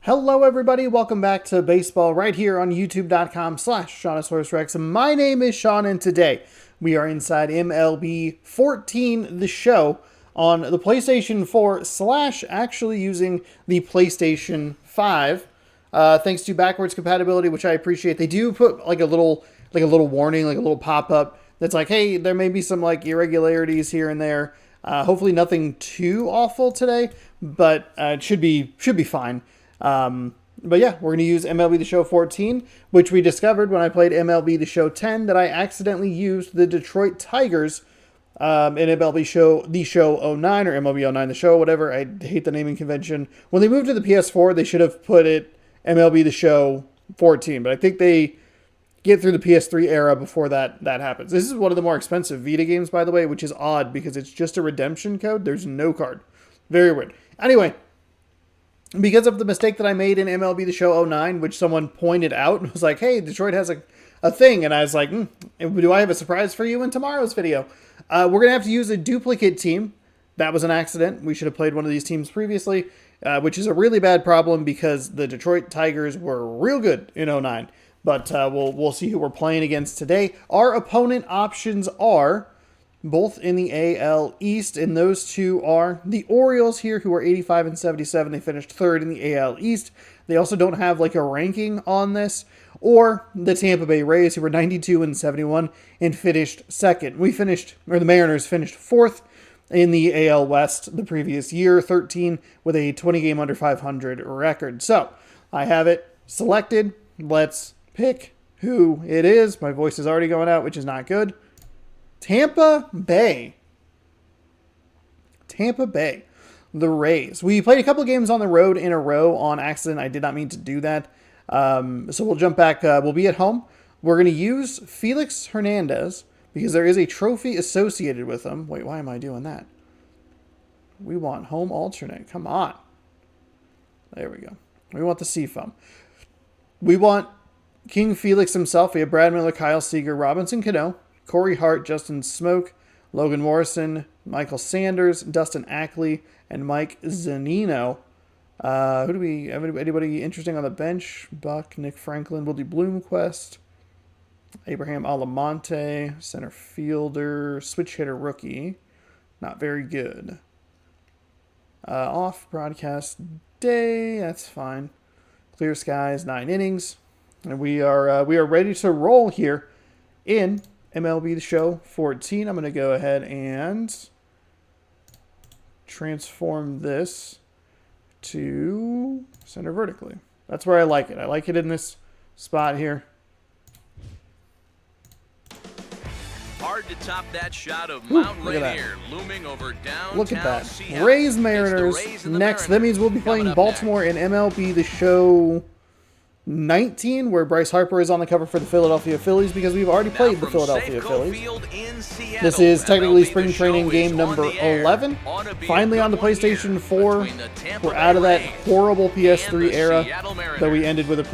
Hello everybody, welcome back to baseball right here on youtube.com/ShaunosaurusRex. My name is Sean and today we are inside MLB 14, the show, on the PlayStation 4 / actually using the PlayStation 5. Thanks to backwards compatibility, which I appreciate. They do put like a little warning, like a little pop-up that's like, hey, there may be some like irregularities here and there. Hopefully nothing too awful today, but it should be fine. But yeah, we're going to use MLB The Show 14, which we discovered when I played MLB The Show 10 that I accidentally used the Detroit Tigers in MLB The Show 09 or MLB 09 The Show, whatever. I hate the naming convention. When they moved to the PS4, they should have put it MLB The Show 14, but I think they get through the PS3 era before that happens. This is one of the more expensive Vita games, by the way, which is odd because it's just a redemption code. There's no card. Very weird. Anyway, because of the mistake that I made in MLB The Show 09, which someone pointed out and was like, hey, Detroit has a thing. And I was like, do I have a surprise for you in tomorrow's video? We're going to have to use a duplicate team. That was an accident. We should have played one of these teams previously, which is a really bad problem because the Detroit Tigers were real good in 09. But we'll see who we're playing against today. Our opponent options are both in the AL East, and those two are the Orioles here, who are 85 and 77. They finished third in the AL East. They also don't have like a ranking on this, or the Tampa Bay Rays, who were 92 and 71 and finished second. The Mariners finished fourth in the AL West the previous year, 13 with a 20 game under 500 record. So I have it selected. Let's pick who it is. My voice is already going out, which is not good. Tampa Bay, the Rays. We played a couple games on the road in a row on accident. I did not mean to do that. So we'll jump back. We'll be at home. We're going to use Felix Hernandez because there is a trophy associated with him. Wait, why am I doing that? We want home alternate. Come on. There we go. We want the Seafoam. We want King Felix himself. We have Brad Miller, Kyle Seager, Robinson Cano, Corey Hart, Justin Smoke, Logan Morrison, Michael Sanders, Dustin Ackley, and Mike Zunino. Who do we have? Anybody interesting on the bench? Buck, Nick Franklin, Wildy Bloomquist, Abraham Alamonte, center fielder, switch hitter rookie. Not very good. Off broadcast day. That's fine. Clear skies, 9 innings. And we are ready to roll here in MLB The Show 14. I'm going to go ahead and transform this to center vertically. That's where I like it. I like it in this spot here. Hard to top that shot of Mount Rainier looming over downtown. Look at that. Seattle. Rays Mariners next. That means we'll be playing Baltimore in MLB The Show 19, where Bryce Harper is on the cover for the Philadelphia Phillies because we've already played the Philadelphia Phillies. This is technically spring training game number 11. Finally on the PlayStation 4. We're out of that horrible PS3 era that we ended with on a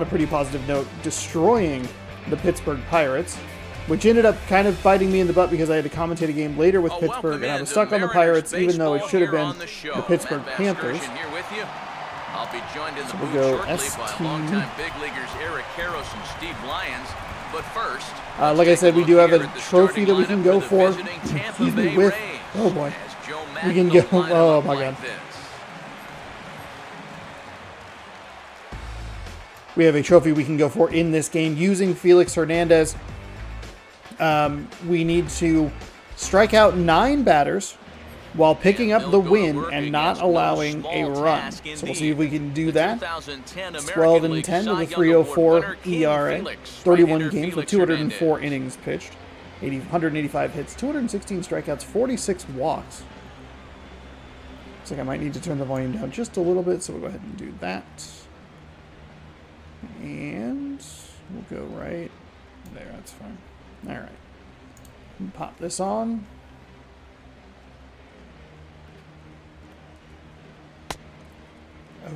pretty positive note, destroying the Pittsburgh Pirates, which ended up kind of biting me in the butt because I had to commentate a game later with Pittsburgh and I was stuck on the Pirates even though it should have been the Pittsburgh Panthers. I'll be joined in the booth shortly by longtime big leaguers Eric Karros and Steve Lyons. But first, like I said, we do have a trophy that we can go for. Excuse me, with. Oh boy. We can go. Oh my god. We have a trophy we can go for in this game using Felix Hernandez. We need to strike out 9 batters while picking up the win and not allowing a run. So we'll see if we can do that. 12 and 10 with a 3.04 ERA, 31 games with 204 innings pitched, 185 hits, 216 strikeouts, 46 walks. Looks like I might need to turn the volume down just a little bit, so we'll go ahead and do that. And we'll go right there. That's fine. All right. Pop this on.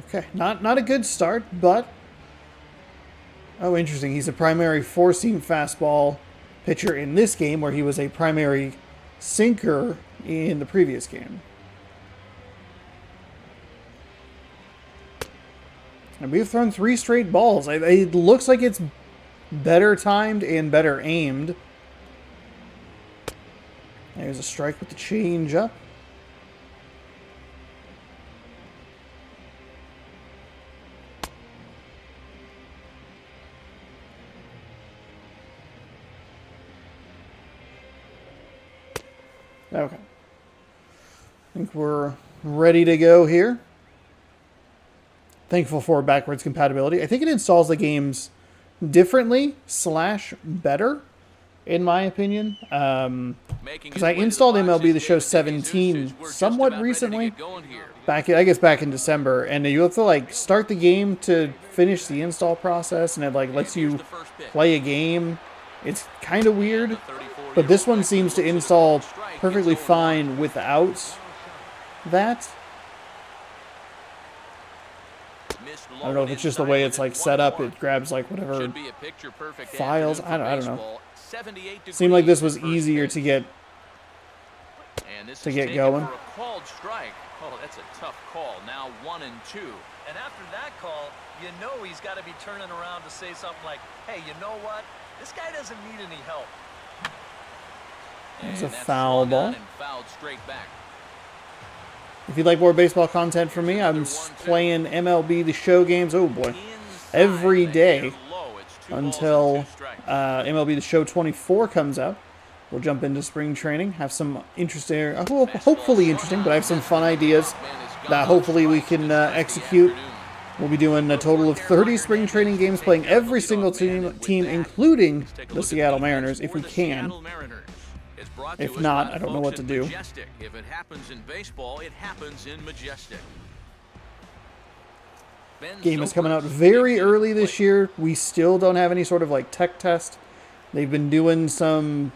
Okay, not a good start, but oh, interesting. He's a primary 4-seam fastball pitcher in this game, where he was a primary sinker in the previous game. And we've thrown 3 straight balls. It looks like it's better timed and better aimed. There's a strike with the changeup. Okay. I think we're ready to go here. Thankful for backwards compatibility. I think it installs the games differently / better, in my opinion. Because I installed MLB The Show 17 somewhat recently. I guess back in December. And you have to like start the game to finish the install process. And it like lets you play a game. It's kind of weird. But this one seems to install perfectly fine without that. I don't know if it's just the way it's like set up. It grabs like whatever files. I don't know. Seemed like this was easier to get going. Oh, that's a tough call. Now 1-2. And after that call, you know he's got to be turning around to say something like, "Hey, you know what? This guy doesn't need any help." There's a foul ball. If you'd like more baseball content from me, I'm playing MLB The Show games, oh boy, every day until MLB The Show 24 comes out. We'll jump into spring training, have some interesting, hopefully interesting, but I have some fun ideas that hopefully we can execute. We'll be doing a total of 30 spring training games, playing every single team including the Seattle Mariners, if we can. If not, I don't know what to do. If it happens in baseball, it happens in Majestic. Game is coming out very early this year. We still don't have any sort of like tech test. They've been doing some,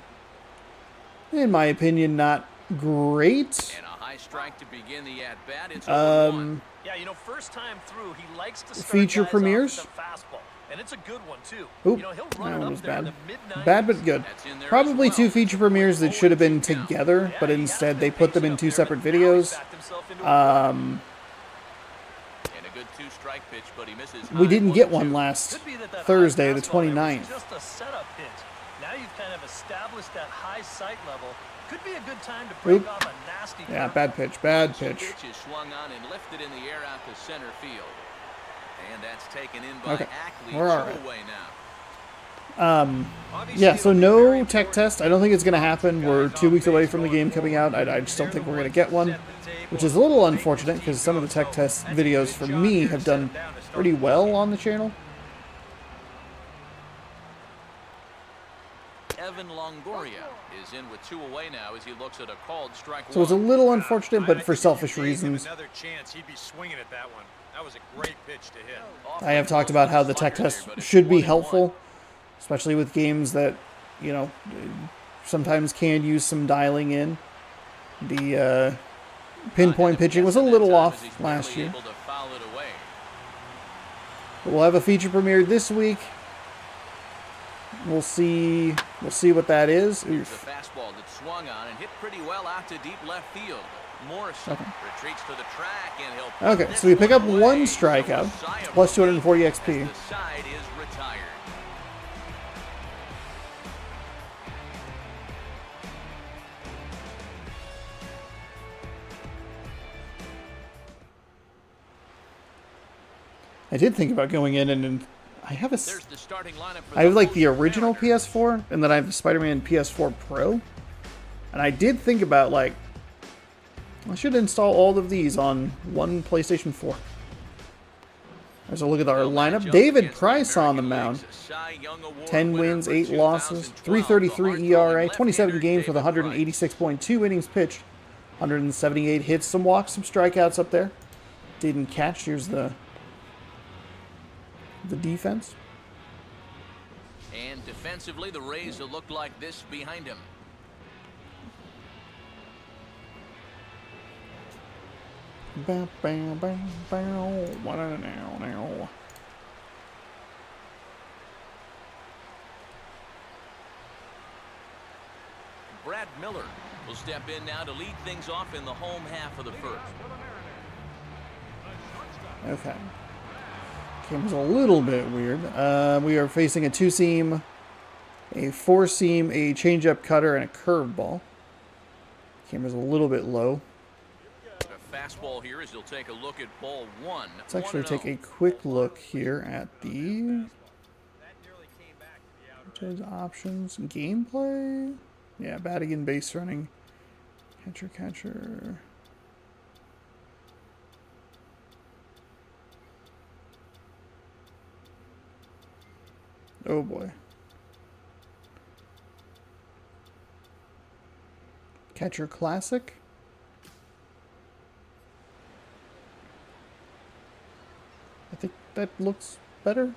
in my opinion, not great. And a high strike to begin the at-bat. It's yeah, you know, first time through, he likes to start feature premieres. fastball. And it's a good one, too. Oop, you know, he'll that run one up was there in bad. the mid-90s. Bad but good. Probably 2 feature premieres that should have been together, but instead they put them in 2 separate videos. We didn't get one last Thursday, the 29th. Just a setup pitch. Now you've kind of established that high sight level. Could be a good time to break off a nasty. Yeah, bad pitch, bad pitch. Pitch is swung on and lifted in the air out to center field. And that's taken in by Ackley. We're all right. Yeah, so no tech test. I don't think it's going to happen. We're 2 weeks away from the game coming out. I just don't think we're going to get one, which is a little unfortunate because some of the tech test videos for me have done pretty well on the channel. Evan Longoria is in with 2 away now as he looks at a called strike. So it's a little unfortunate, but for selfish reasons. Another chance, he'd be swinging at that one. That was a great pitch to hit. I have talked about how the tech test should be helpful, especially with games that, you know, sometimes can use some dialing in. The pinpoint pitching was a little off last year. But we'll have a feature premiere this week. We'll see what that is. Oof. The fastball that swung on and hit pretty well out to deep left field. Morrison retreats to the track and he'll. Okay, so we pick up 1 strikeout, plus 240 XP. The side is retired. I did think about going in and I have like the original PS4 and then I have the Spider-Man PS4 Pro. And I did think about like I should install all of these on one PlayStation 4. There's a look at our lineup. David Price on the mound. 10 wins, 8 losses, 3.33 ERA, 27 games with 186.2 innings pitched, 178 hits, some walks, some strikeouts up there. Didn't catch. Here's the defense. And defensively, the Rays will look like this behind him. Bow, bow, bow, bow. Now. Brad Miller will step in now to lead things off in the home half of the first. Okay. Camera's a little bit weird. We are facing a 2-seam, a 4-seam, a changeup cutter, and a curveball. Camera's a little bit low. A fastball here as he'll take a look at ball 1. Let's actually take a quick look here at the options. Gameplay. Yeah, batting and base running. Catcher. Oh boy. Catcher Classic. I think that looks better.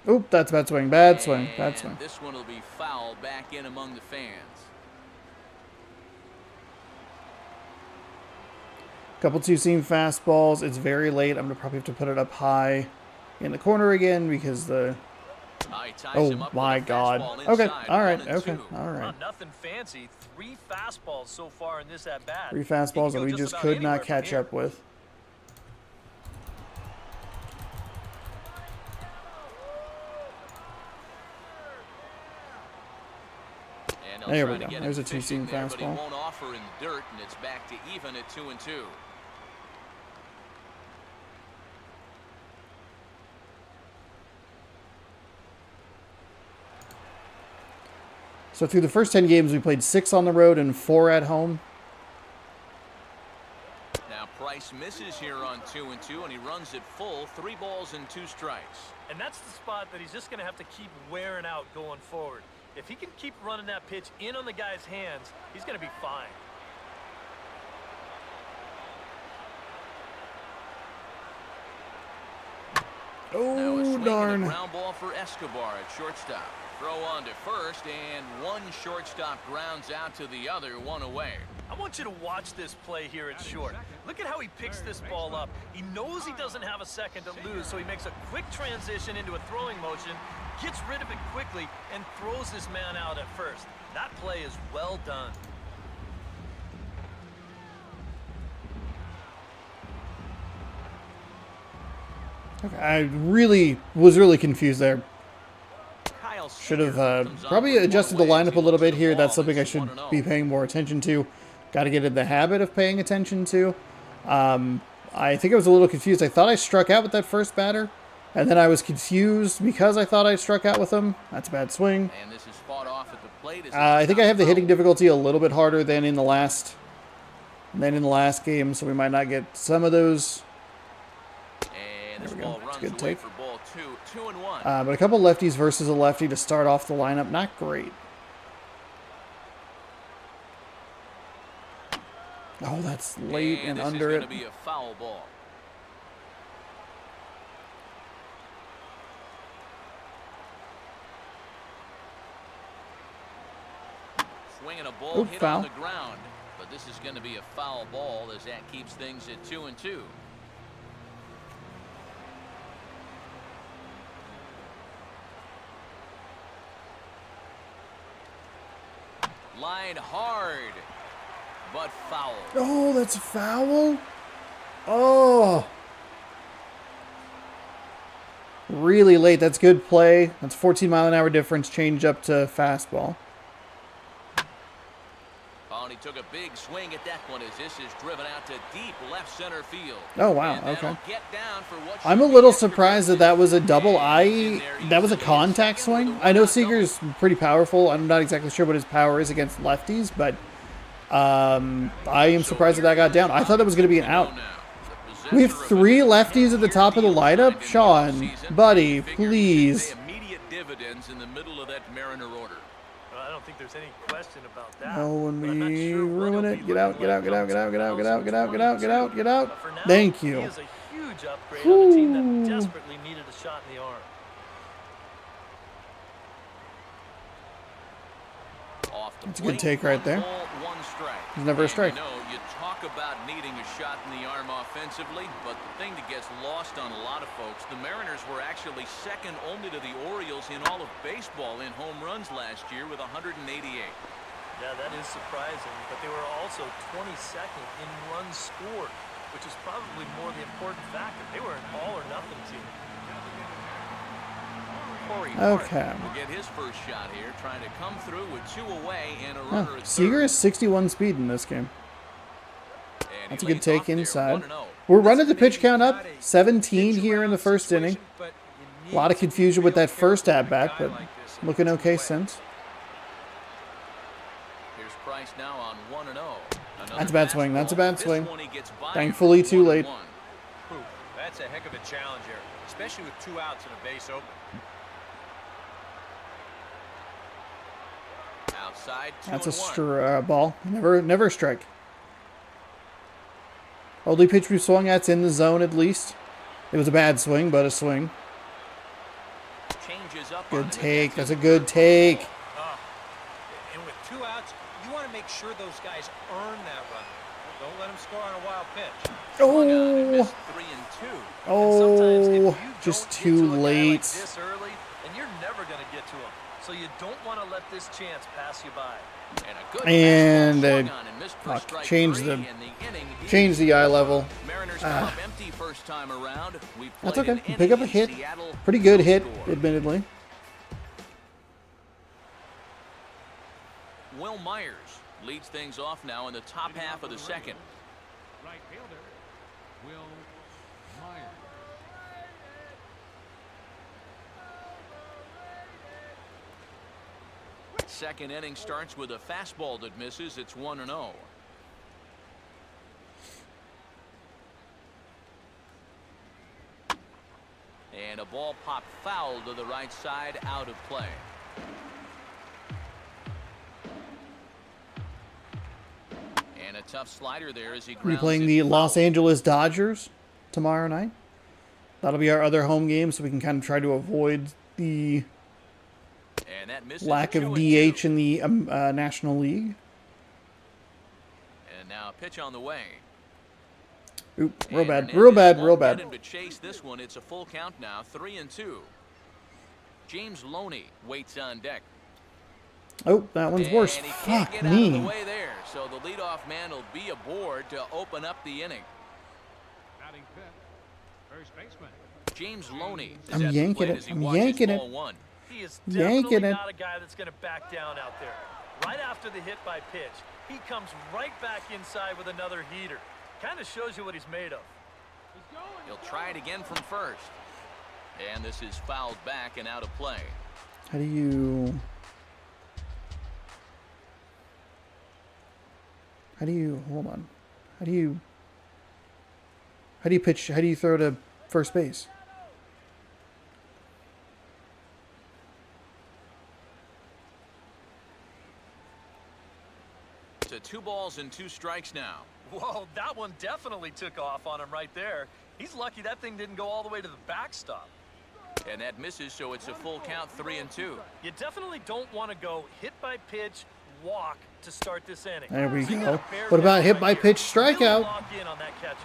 Oop, that's bad swing. Bad swing. This one will be foul back in among the fans. Couple 2-seam fastballs. It's very late. I'm going to probably have to put it up high in the corner again because the... Oh my God. Okay. All right. Nothing fancy. 3 fastballs so far in this at bat. 3 fastballs that we just could not catch up with. There we go. There's a 2-seam fastball. But he won't offer in the dirt, and it's back to even at 2-2. So through the first 10 games, we played 6 on the road and 4 at home. Now Price misses here on 2-2, and he runs it full, 3 balls and 2 strikes. And that's the spot that he's just going to have to keep wearing out going forward. If he can keep running that pitch in on the guy's hands, he's going to be fine. Oh, darn. Ground ball for Escobar at shortstop. Throw on to first, and one shortstop grounds out to the other, 1 away. I want you to watch this play here at short. Look at how he picks this ball up. He knows he doesn't have a second to lose, so he makes a quick transition into a throwing motion, gets rid of it quickly, and throws this man out at first. That play is well done. Okay, I was really confused there. Should have probably adjusted the lineup a little bit here. That's something I should be paying more attention to. Got to get in the habit of paying attention to. I think I was a little confused. I thought I struck out with that first batter, and then I was confused because I thought I struck out with him. That's a bad swing. And this is fought off at the plate. I think I have the hitting difficulty a little bit harder than in the last game, so we might not get some of those. And this ball runs good away take. for ball 2, 2-1. But a couple lefties versus a lefty to start off the lineup, not great. Oh, that's late and under it. This is going to be a foul ball. Swinging a ball hit foul. on the ground, but this is going to be a foul ball as that keeps things at 2-2. Line hard, but foul. Oh, that's a foul? Oh. Really late. That's good play. That's 14-mile-an-hour difference. Change up to fastball. Oh, and he took a big swing at that one as this is driven out to deep left center field. Oh, wow. And Okay. get down for what I'm a little surprised that that was a double I. That was a contact swing. I know Seager's pretty powerful. I'm not exactly sure what his power is against lefties, but I am surprised that got down. I thought that was going to be an out. We have 3 lefties at the top of the lineup. Sean, buddy, please. Immediate dividends in the middle of that Mariner order. I don't think there's any question about that. Oh, when we ruin it, get out, get out, get out, get out, get out, get out, get out, get out, get out, get out. Thank you. He is a huge upgrade on a team that desperately needed a shot in the arm. That's a good take right there. There's never a strike. You talk about needing a shot in the arm offensively, but the thing that gets lost on a lot of folks, the Mariners were actually second only to the Orioles in all of baseball in home runs last year with 188. Yeah, that is surprising, but they were also 22nd in runs scored. which is probably more the important factor. They were an all-or-nothing team. Okay. Will get his first shot here, trying to come through with 2 away and a runner at Seager third. has 61 speed in this game. And That's a he good lays take off there, inside. 1-0. We're running the pitch count up. 17 here in the first inning. A lot of confusion with that first at-bat, but looking okay since. Here's Price now on 1-0. That's a bad swing. That's a bad This swing. one he gets by Thankfully, for too late. 1-1. That's a heck of a challenge here, especially with 2 outs and a base open. Outside, That's a 2-1. ball. Never a strike. Only pitch we swung at's in the zone at least. It was a bad swing, but a swing. Changes up on Good him. take. That's a good take. And with 2 outs, you want to make sure those guys earn that run. Don't let them score on a wild pitch. Oh, 3-2. oh, just too late. Like this early, and you're never going to get to him. So you don't want to let this chance pass you by. And a good And fastball they swung on and missed for strike change 3, the and the inning is change the eye level. Mariners come up empty first time around. We've That's played okay. an Pick up a inning hit. in Seattle, Pretty good no hit, score. admittedly. Will Myers leads things off now in the top half of the second. Right fielder, Will Myers. Second inning starts with a fastball that misses. It's 1-0. And a ball popped foul to the right side, out of play. And a tough slider there as he We're grounds playing it the foul. Los Angeles Dodgers tomorrow night. That'll be our other home game, so we can kind of try to avoid the And that misses. lack of 2-2. DH in the National League. And now a pitch on the way. Oop, real And bad, Hernandez real bad, won't real get bad. him to chase this one. It's a full count now, 3-2. James Loney waits on deck. Oh, that one's worse. And he can't Fuck get out of the me. way there. So the leadoff man will be aboard to open up the inning. Batting fifth, first baseman. James Loney is I'm at the yanking plate it. as he I'm watches yanking it. ball 1. He is Yanking definitely it. not a guy that's going to back down out there. Right after the hit by pitch, he comes right back inside with another heater. Kind of shows you what he's made of. He'll try it again from first. And this is fouled back and out of play. How do you hold on? How do you pitch? How do you throw to first base? To 2 balls and 2 strikes now. Whoa, that one definitely took off on him right there. He's lucky that thing didn't go all the way to the backstop. And that misses, so it's a full count, 3-2. You definitely don't want to go hit by pitch, walk to start this inning. There we So you go. gotta bear What about down hit right by here. pitch Really strikeout? lock in on that catcher.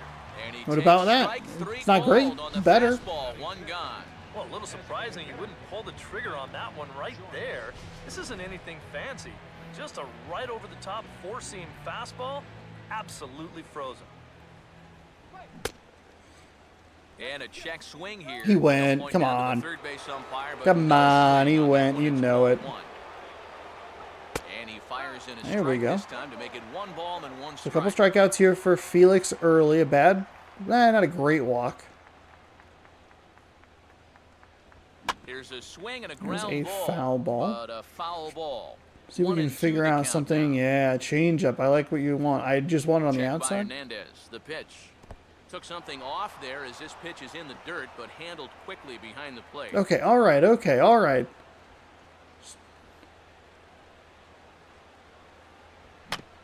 And he What takes about that? strike 3 It's not great. called on the Better. fastball, 1 gone. Well, a little surprising you wouldn't pull the trigger on that one right there. This isn't anything fancy. Just a right over the top 4-seam fastball. Absolutely frozen. And a check swing here. He went. They'll point Come down to the on. third base umpire, but Come no on, swing he that went. one. You It's know it. 1-1. And he fires in a There we strike go. this time to make it 1 ball and 1 A strike. couple strikeouts here for Felix early. A bad, not a great walk. Here's a swing and a There's ground a ball. foul ball. But a foul ball. See if we can 1-2 figure the out count something. now. Yeah, change up. I like what you want. I just want it on the Check by outside. Hernandez. The pitch. Took something off there as this pitch is in the dirt, but handled quickly behind the plate. Okay, all right, okay, all right.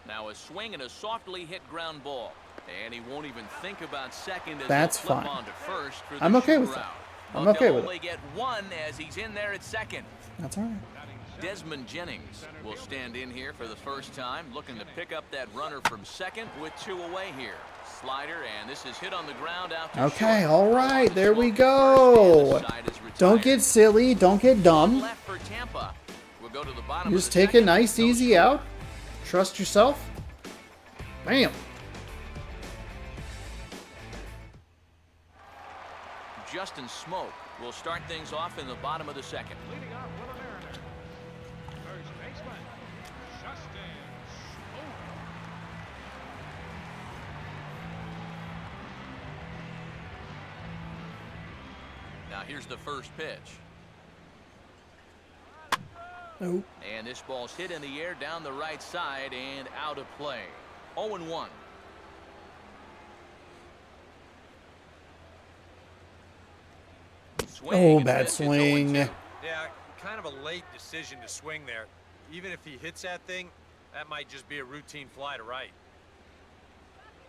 Now a swing and a softly hit ground ball. And he won't even think about second as That's he'll flip fine. on to first for the I'm okay with shootout. that. But I'm okay he'll with it. only get 1 as he's in there at second. That's all right. Desmond Jennings will stand in here for the first time, looking to pick up that runner from second with 2 away here. Slider, and this is hit on the ground out to Okay, short. all right, there we Smoke to first, go. and the side is Don't retired. get silly. Don't get dumb. Left for Tampa. We'll go to the bottom You of just the take a second. nice, No easy score. out. Trust yourself. Bam. Justin Smoke will start things off in the bottom of the second. Leading off for the Mariners. First baseman, Justin Smoke. Now here's the first pitch. Nope. And this ball's hit in the air down the right side and out of play. 0-1. Oh, bad swing. Yeah, kind of a late decision to swing there. Even if he hits that thing, that might just be a routine fly to right.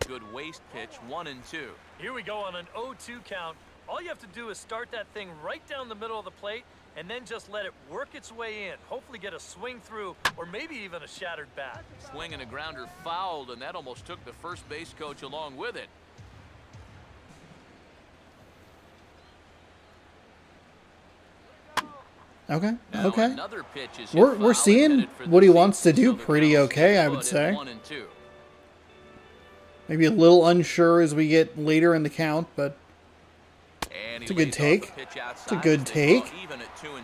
Good waste pitch, 1-2. Here we go on an 0-2 count. All you have to do is start that thing right down the middle of the plate and then just let it work its way in. Hopefully get a swing through or maybe even a shattered bat. Swing and a grounder fouled, and that almost took the first base coach along with it. Okay. Now Okay. another pitch is hit We're foul, seeing intended for what the he wants to seats, do so the pretty count okay, I stays would put say. at 1-2. Maybe a little unsure as we get later in the count, but And it's a good take. It's a good take.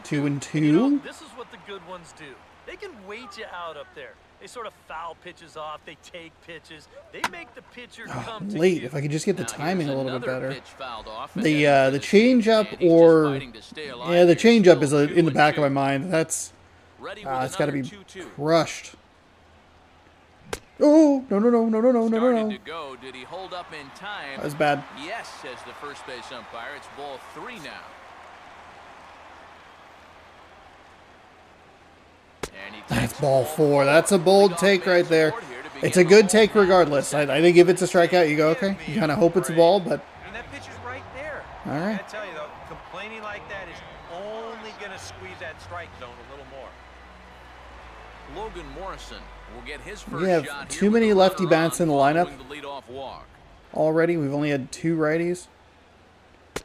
2 and 2. You know, this is what the good ones do. They can wait you out up there. They sort of foul pitches off. They take pitches. They make the pitcher come to Late. you. If I could just get the Now, timing a here's little bit another better. pitch fouled off, and The heading for the seat, changeup and he's just or fighting to stay alive yeah, the here. changeup is Still in the back of my 2-2. mind. That's Ready with it's got to be another 2-2. crushed. Oh no no no no no no no Started no! to go. Did he hold up in time? That was bad. Yes, says the first base umpire. It's ball 3 now. And he That's takes ball 4. That's a bold take right there. It's a good take regardless. I think if it's a strikeout, you go okay. You kind of hope it's a ball, but I mean, that pitch is right there. all right. I tell you though, complaining like that is only going to squeeze that strike zone a little more. Logan Morrison will get his first We have shot too here with many the lefty runner bats on in the lineup. following the leadoff walk. Already, we've only had 2 righties.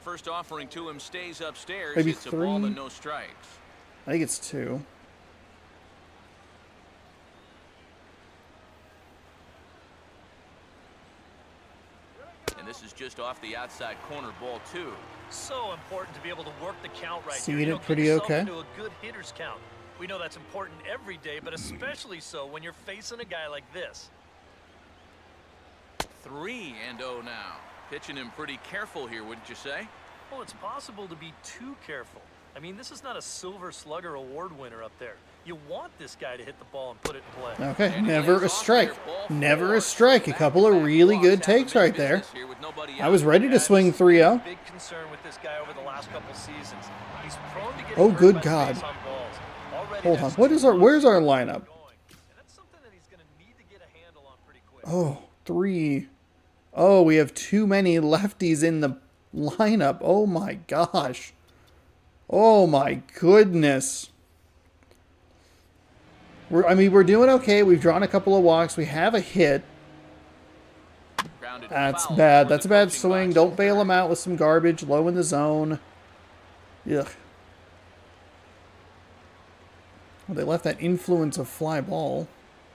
First offering to him stays upstairs. Maybe It's a ball 3. and no strikes. I think it's 2. And this is just off the outside corner, ball 2. So important to be able to work the count right Seeing here. You it know, get pretty yourself okay. into a good hitter's count. We know that's important every day, but especially so when you're facing a guy like this. 3-0 now. Pitching him pretty careful here, wouldn't you say? Well, it's possible to be too careful. I mean, this is not a Silver Slugger award winner up there. You want this guy to hit the ball and put it in play. Okay, And he never lays a off strike. here, ball Never 4. a strike. A couple of Back-to-back really walks good have takes him in right there. business here with nobody I was out. ready to swing This has 3-0. been a big concern with this guy over the last couple seasons. He's prone to getting Oh, hurt good by the God. base on balls. Already Hold on. that's What is our? Where's our lineup? going. And that's something that he's going to need to get a handle on pretty quick. Oh, 3. Oh, we have too many lefties in the lineup. Oh my gosh. Oh my goodness. We're doing okay. We've drawn a couple of walks. We have a hit. Grounded That's foul bad. toward That's a the bad coaching swing. box. Don't bail him out with some garbage. Low in the zone. Ugh. Well, they left that influence of fly ball.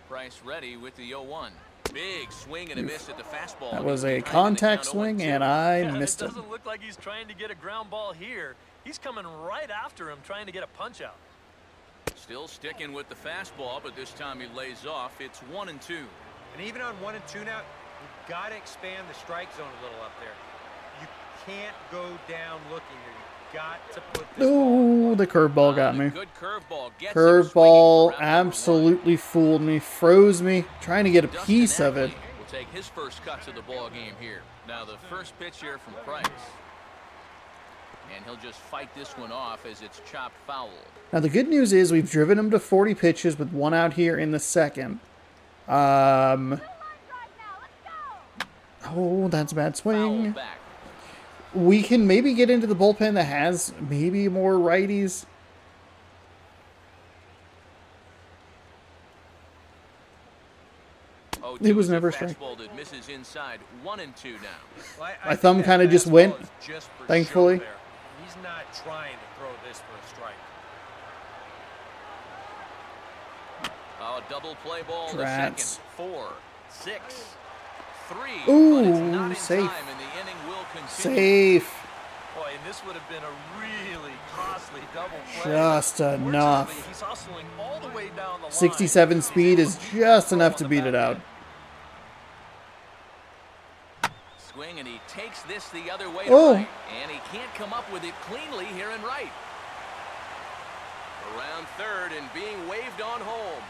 Price ready with the 0-1. Big swing and a miss at the fastball. That was a Trying to contact count swing, 0-2. and I And missed it it. doesn't look like he's trying to get a ground ball here. He's coming right after him, trying to get a punch out. Still sticking with the fastball, but this time he lays off. It's 1-2. And even on 1 and 2 now, you've got to expand the strike zone a little up there. You can't go down looking here. You've got to put this ball Oh, the curveball got me. Good curveball. Gets him swinging Curveball for round number 1. absolutely fooled me. Froze me. Trying to get a Dustin piece of it. Ackley will take his first cut to the ball game here. Now the first pitch here from Price. And he'll just fight this one off as it's chopped foul. Now the good news is we've driven him to 40 pitches with 1 out here in the second. Oh, that's a bad Foul swing. back. We can maybe get into the bullpen that has maybe more righties. It was never a strike. Fastball that misses inside. 1-2 now. Well, My think thumb that kinda just fastball went, is just for thankfully. show there. He's not trying to throw this for a strike. Oh, double play ball. The Drats. second. 4, 6, 3. Ooh, but it's not in safe. time, and the inning will continue. Safe. Boy, in this would have been a really costly double play. Just enough. Fortunately, he's hustling all the way down the line. 67 speed is just enough to beat it out. Swing, and he takes this the other way to Oh. right, and he can't come up with it cleanly here in right. Around third and being waved on home.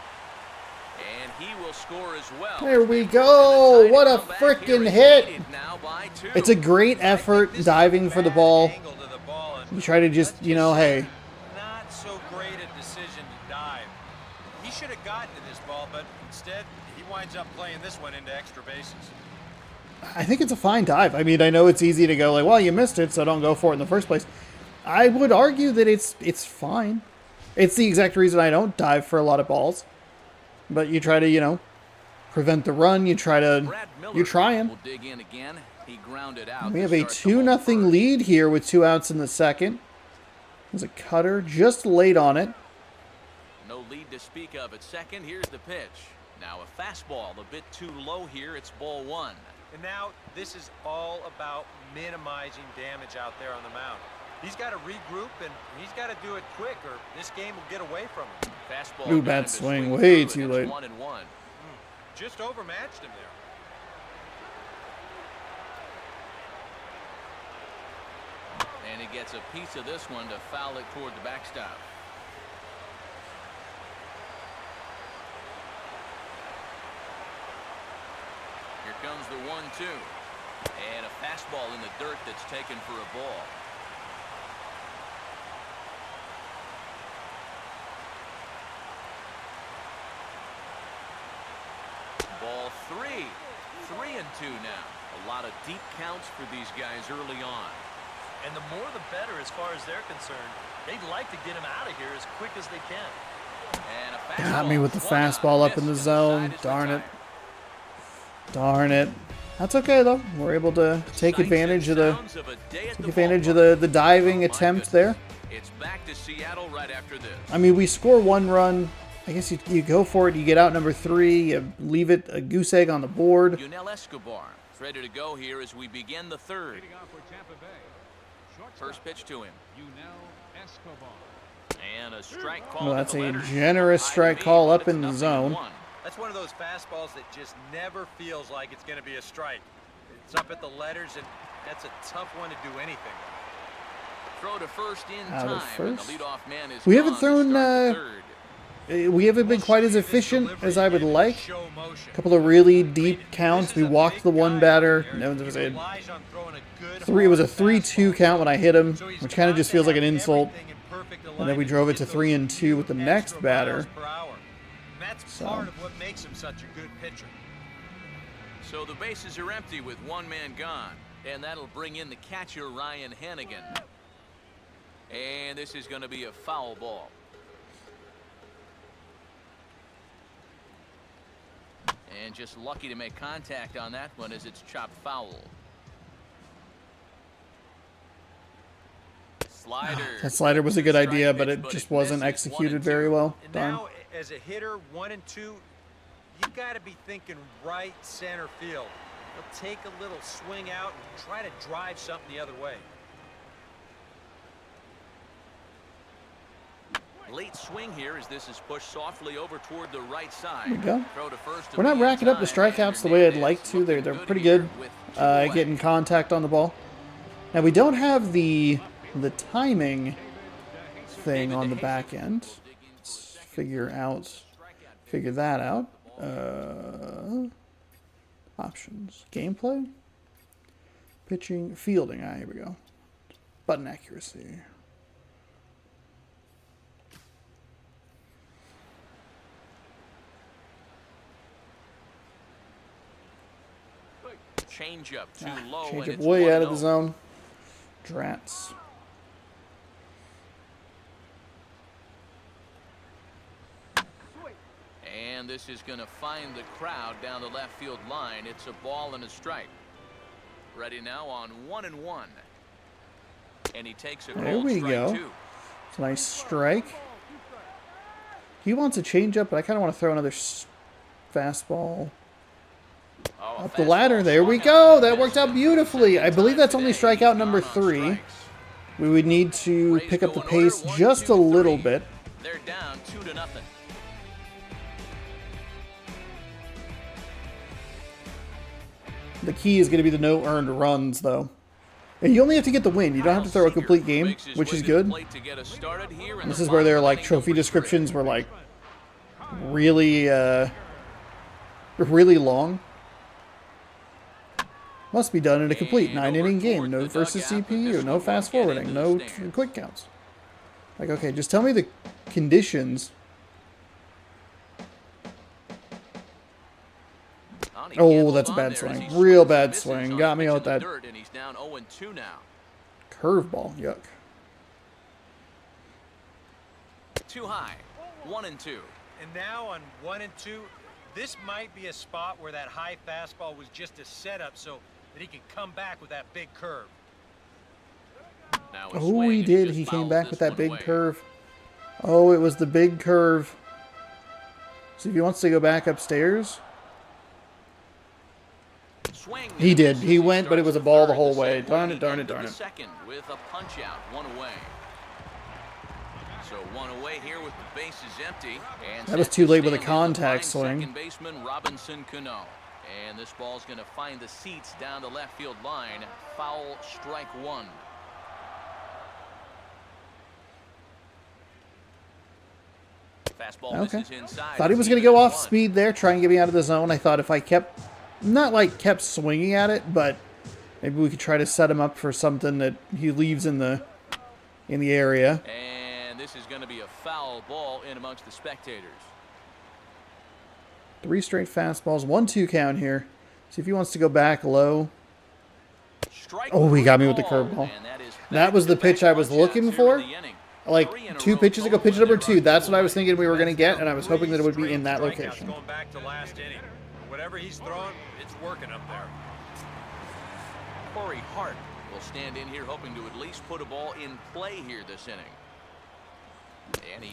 And he will score as well. There we go. What a freaking hit. It's a great effort diving for the ball. Angle to the ball, and You try to just, you know, hey, not so great a decision to dive. He should have gotten to this ball, but instead he winds up playing this one into extra bases. I think it's a fine dive. I mean, I know it's easy to go like, well, you missed it, so don't go for it in the first place. I would argue that it's fine. It's the exact reason I don't dive for a lot of balls. But you try to, you know, prevent the run. You're trying. Will dig in again. He grounded out. We have a 2-0 lead here with 2 outs in the second. There's a cutter just late on it. No lead to speak of at second. Here's the pitch. Now a fastball a bit too low here. It's ball one. And now this is all about minimizing damage out there on the mound. He's got to regroup, and he's got to do it quick, or this game will get away from him. Fastball. Ooh, bad swing. Way too late. 1-1. Just overmatched him there. And he gets a piece of this one to foul it toward the backstop. Here comes the 1-2. And a fastball in the dirt that's taken for a ball. Ball 3. 3-2 now. A lot of deep counts for these guys early on. And the more the better as far as they're concerned. They'd like to get him out of here as quick as they can. And a Got me fastball. with the Swung on, fastball up in the missed, zone. and the side is Darn it. retired. Darn it. That's okay though. We're able to take Sights advantage and of sounds of a day at take the advantage of ballpark. the diving Oh, my attempt goodness. there. It's back to Seattle right after this. I mean, we score 1 run. I guess you go for it. You get out number 3. You leave it a goose egg on the board. Yunel Escobar is ready to go here as we begin the third. Leading off for Tampa Bay. Shortstop, First pitch to him. Yunel Escobar. And a strike call. Well, to that's the a letters. generous High strike to me, call but up it's in the 0-1. zone. That's one of those fastballs that just never feels like it's going to be a strike. It's up at the letters, and that's a tough one to do anything. Throw to first in Out of time. And first. the leadoff man is We haven't gone to thrown, start the third. We haven't been quite as efficient as I would like. A couple of really deep counts. We walked the one batter. No, there was a it was a 3-2 count when I hit him, which kind of just feels like an insult. And then we drove it to 3-2 with the next batter. That's part of what makes him such a good pitcher. So the bases are empty with one man gone. And that'll bring in the catcher, Ryan Hannigan. And this is going to be a foul ball. And just lucky to make contact on that one as it's chopped foul. Slider. That slider was a good idea, but Strike it pitch, just it wasn't misses. executed 1-2. very well. And Darn. now, as a hitter, 1 and 2, you got to be thinking right center field. He'll take a little swing out and try to drive something the other way. Late swing here as this is pushed softly over toward the right side. There we go. Throw to first to We're not be in racking up the time, strikeouts the and way I'd it like is to. They're looking pretty here good with 2 away. getting contact on the ball. Now we don't have the timing thing on the back end. Let's figure that out. Options, gameplay, pitching, fielding. Here we go. Button accuracy. Change up too low. Change and up it's way out of 1-0. the zone. Drats. And this is going to find the crowd down the left field line. It's a ball and a strike. Ready now on 1-1. And he takes a There cold we strike go. two. It's a nice strike. He wants a changeup, but I kind of want to throw another fastball Oh, a up the fastball ladder. There we swung go. on. That worked out beautifully. I believe that's only strikeout number Gone on 3. strikes. We would need to Rays pick up go the in order, pace 1, just 2, a little 3. bit. They're down 2-0. The key is going to be the no earned runs, though. And you only have to get the win. You don't have to throw a complete game, which is good. This is where their like trophy descriptions were like really, really long. Must be done in a complete 9-inning game. No versus CPU, no fast forwarding, no quick counts. Like, okay, just tell me the conditions. Oh, that's a bad swing. Real bad swing. Got me with that curveball. Yuck. Too high. 1-2. And now on 1 and 2, this might be a spot where that high fastball was just a setup so that he can come back with that big curve. Oh, he did. He came back with that big curve. Oh, it was the big curve. See if he wants to go back upstairs. He did. He went, but it was a ball the whole way. Darn it, darn it, darn it. Second with a punch out, 1 away. So 1 away here with the bases empty. And that was too late with a contact swing. Second baseman Robinson Cano. And this ball's going to find the seats down the left field line. Foul, strike 1. Fastball misses inside. Thought he was going to go off speed there, try and get me out of the zone. I thought if I kept, not like kept swinging at it, but maybe we could try to set him up for something that he leaves in the area. And this is going to be a foul ball in amongst the spectators. 3 straight fastballs, 1-2 count here. See if he wants to go back low. Oh, he got me with the curveball. That was the pitch I was looking for. Like 2 pitches ago, pitch number 2. That's what I was thinking we were going to get, and I was hoping that it would be in that location. Going back to last inning. Whatever he's throwing, it's working up there. Corey Hart will stand in here hoping to at least put a ball in play here this inning.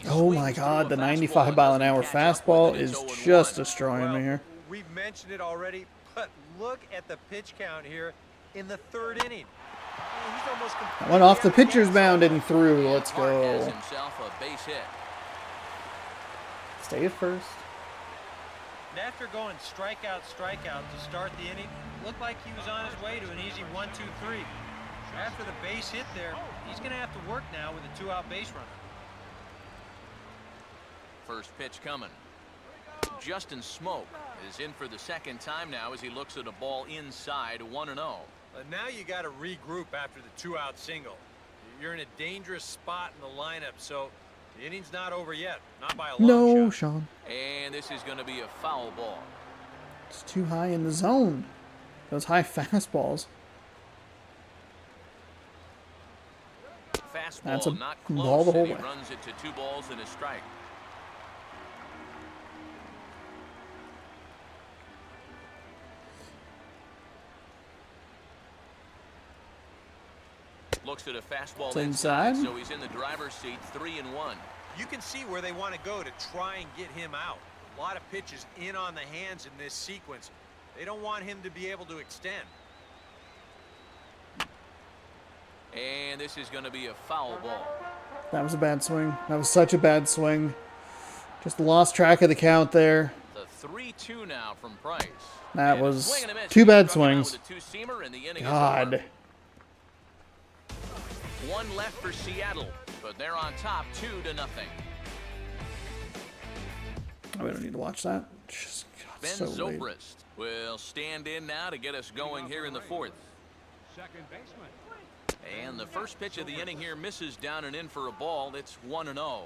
Oh my God, the 95-mile-an-hour fastball is just destroying me here. We've mentioned it already, but look at the pitch count here in the 3rd inning. He's almost went off the pitcher's mound and through. Let's go. Stay at first. And after going strikeout to start the inning, looked like he was on his way to an easy 1-2-3. After the base hit there, he's going to have to work now with a 2-out base runner. First pitch coming. Justin Smoke is in for the second time now as he looks at a ball inside 1-0. Now you got to regroup after the 2-out single. You're in a dangerous spot in the lineup, so the inning's not over yet. Not by a long shot. Sean. And this is going to be a foul ball. It's too high in the zone. Those high fastballs. Fastball, that's a not close, ball the whole and way. He runs it to 2 balls and a strike. Looks at a fastball inside, so he's in the driver's seat, 3-1. You can see where they want to go to try and get him out. A lot of pitches in on the hands in this sequence. They don't want him to be able to extend. And this is going to be a foul ball. That was a bad swing. That was such a bad swing. Just lost track of the count there. The 3-2 now from Price. That was 2 bad swings. God. 1 left for Seattle, but they're on top 2-0. Oh, we don't need to watch that. Just, God, Ben so late. Zobrist will stand in now to get us going here in the 4th. Second baseman. And the first pitch of the inning here misses down and in for a ball. It's 1-0.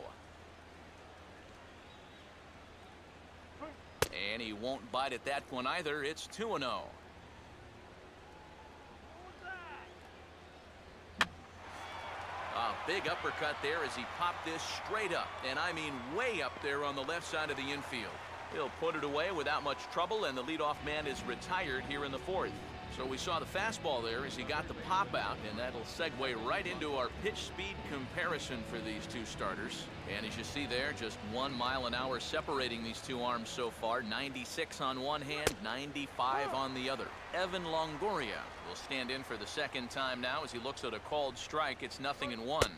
And he won't bite at that one either. It's 2-0. A big uppercut there as he popped this straight up, and I mean way up there on the left side of the infield. He'll put it away without much trouble, and the leadoff man is retired here in the 4th. So we saw the fastball there as he got the pop out, and that'll segue right into our pitch speed comparison for these 2 starters. And as you see there, just 1 mile an hour separating these 2 arms so far. 96 on one hand, 95 on the other. Evan Longoria will stand in for the second time now as he looks at a called strike. It's 0-1.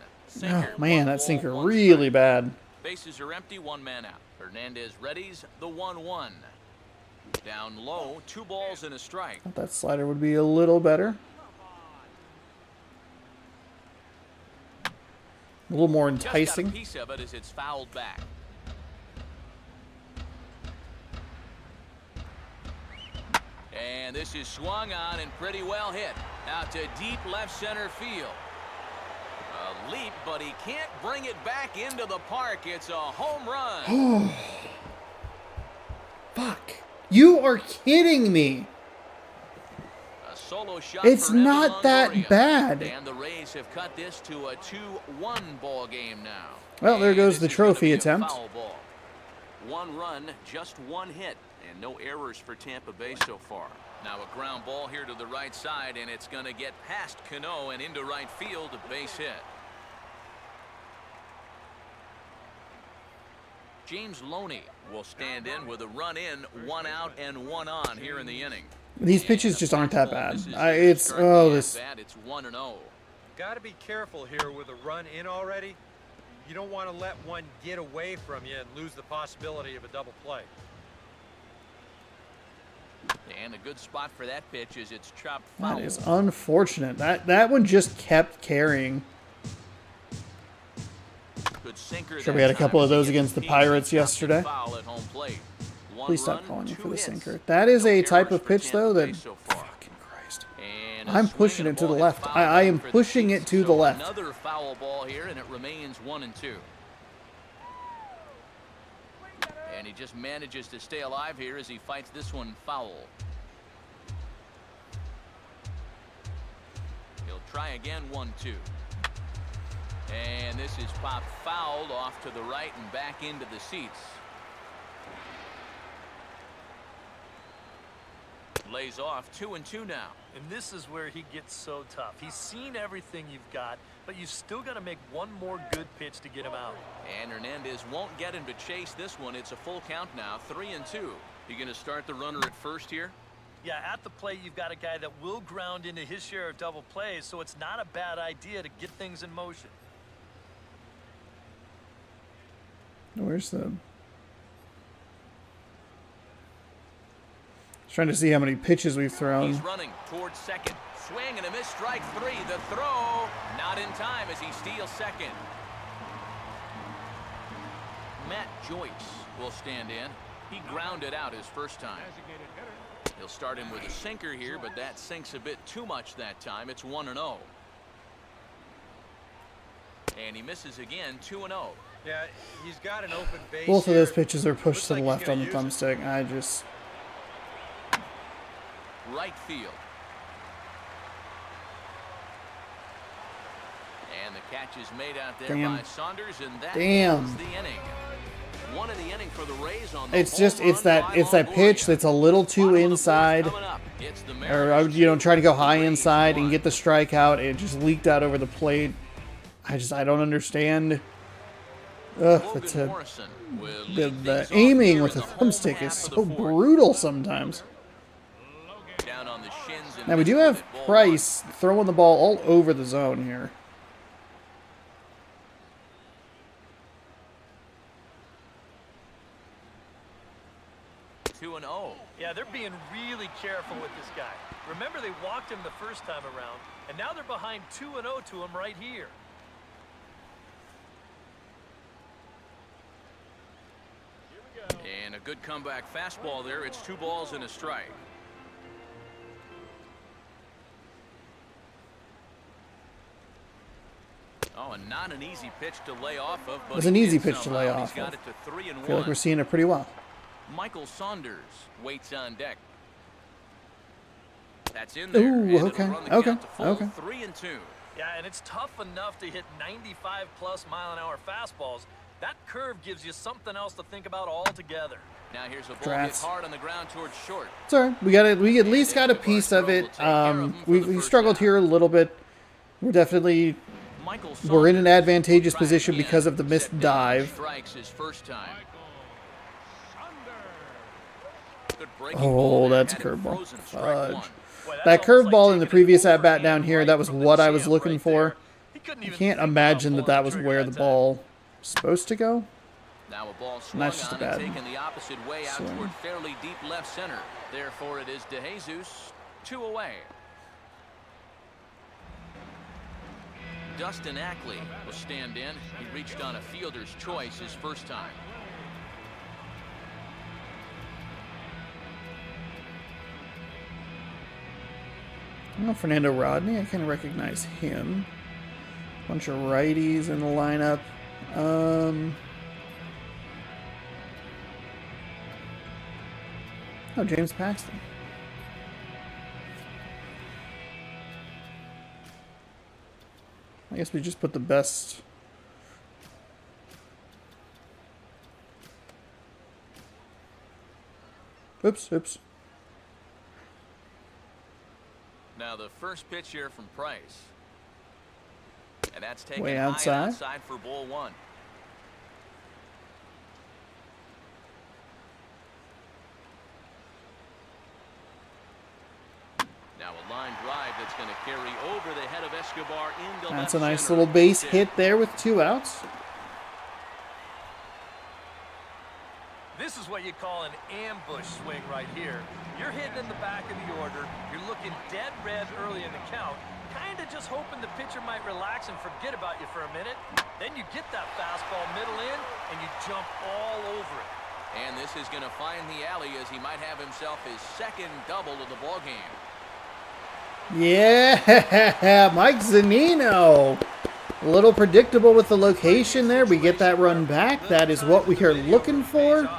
Oh, man, that sinker really bad. Bases are empty, one man out. Hernandez readies the 1-1. Down low, 2 balls and a strike. Thought that slider would be a little better. A little more enticing. Just got a piece of it as it's fouled back. And this is swung on and pretty well hit. Out to deep left center field. A leap, but he can't bring it back into the park. It's a home run. Fuck. You are kidding me. A solo shot It's for Evan not that Longoria. bad. And the Rays have cut this to a 2-1 ball game now. Well, there And goes this the is gonna trophy be a attempt. foul ball. 1 run, just 1 hit, and no errors for Tampa Bay so far. Now a ground ball here to the right side, and it's going to get past Cano and into right field, a base hit. James Loney will stand in with a run in, 1 out and 1 on here in the inning. These pitches just aren't that bad. This is It's It's 1-0. Got to be careful here with a run in already. You don't want to let one get away from you and lose the possibility of a double play. And a good spot for that pitch is it's chopped foul. that is unfortunate. That one just kept carrying. Good sinker. Sure, we had a couple of those against the He Pirates chopped it yesterday. foul at home plate. One Please stop run, calling me 2 for the hits. sinker. That is No a type errors of for pitch, Tampa though, Bay that... so far. Fucking Christ. And a I'm swing pushing and it to the ball left. hit I am foul for the pushing it Chiefs. to the So left. Another foul ball here, and it remains 1-2. And he just manages to stay alive here as he fights this one foul. He'll try again, 1-2. And this is popped fouled off to the right and back into the seats. Lays off 2-2 now. And this is where he gets so tough. He's seen everything you've got, but you still got to make one more good pitch to get him out. And Hernandez won't get him to chase this one. It's a full count now, 3-2. You going to start the runner at first here? Yeah, at the plate, you've got a guy that will ground into his share of double plays, so it's not a bad idea to get things in motion. Where's the... Trying to see how many pitches we've He's thrown. running towards second. Swing and a miss, strike 3. The throw not in time as he steals second. Matt Joyce will stand in. He grounded out his first time. Designated hitter. He'll start him with a sinker here, but that sinks a bit too much that time. It's 1-0. And he misses again, 2-0. Yeah, he's got an open base. Both of those here. pitches are pushed Looks to the like left he's on the gonna use it. thumbstick. I just... Right field. And the catch is made out there Damn. by Saunders, and that Damn. ends the inning. One of the inning for the Rays on the It's home just, it's run that by pitch Longoria. that's a little too Bottom of the fourth inside. coming up. It's the Or, Mariners you know, try to go two, high the Rays inside and 1. get the strikeout. It just leaked out over the plate. I don't understand. Ugh, Logan Morrison will the lead things off aiming here with in the the home thumbstick half is of the so fourth. brutal sometimes. Down on the shins and Now we do misses have it, ball Price throwing the ball all over the zone here. one. 2-0. Yeah, they're being really careful with this guy. Remember, they walked him the first time around, and now they're behind 2-0 to him right here. And a good comeback fastball there. It's 2 balls and a strike. Oh, and not an easy pitch to lay off of. But It was an he easy did pitch to lay somehow. off He's got of. it to 3-1. I feel like we're seeing it pretty well. Michael Saunders waits on deck. That's in there. and Ooh, it'll okay, run the okay, count to full, okay. 3-2. Yeah, and it's tough enough to hit 95+ mile-an-hour fastballs. That curve gives you something else to think about altogether. Now here's a ball hit Drafts. hard on the ground towards short. Sorry, we at least got a piece of it. We struggled here a little bit. We're definitely Michael we're in an Saunders advantageous will try position again. because of the missed Set down dive. Strikes his first time. Saunders. Good breaking Oh, ball there. that's a Had it curveball. frozen, strike Fudge. one. Boy, that's That almost like curveball in the taking an previous at-bat down overhand here, right that was from the what I was champ looking right for. there. He couldn't I even can't think imagine about that pulling was the trigger where that the time. ball was supposed to go. Now a ball And swung that's just a on and bad taken the opposite way out swing. toward fairly deep left center. Therefore, it is DeJesus, 2 away. Dustin Ackley will stand in. He reached on a fielder's choice his first time. Oh, Fernando Rodney, I can recognize him. Bunch of righties in the lineup. Oh, James Paxton. I guess we just put the best. Oops. Now the first pitch here from Price. And that's taken Way high and outside. outside for ball 1. Now a line drive that's going to carry over the head of Escobar into That's left a nice center. little base hit there with 2 outs. This is what you call an ambush swing right here. You're hitting in the back of the order. You're looking dead red early in the count. Kind of just hoping the pitcher might relax and forget about you for a minute. Then you get that fastball middle in, and you jump all over it. And this is going to find the alley as he might have himself his second double of the ball game. Yeah, Mike Zunino. A little predictable with the location there. We get that run back. That is what we are looking for.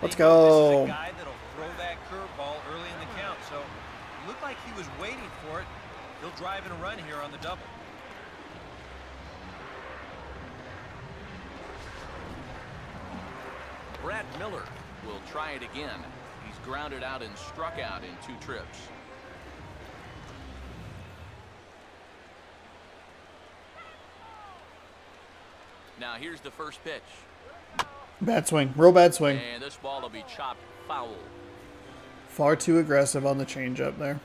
Let's go. This is a guy that'll throw that curveball early in the count. So it looked like he was waiting for it. He'll drive in a run here on the double. Brad Miller will try it again. He's grounded out and struck out in 2 trips. Now here's the first pitch. Bad swing. Real bad swing. And this ball will be chopped foul. Far too aggressive on the changeup there.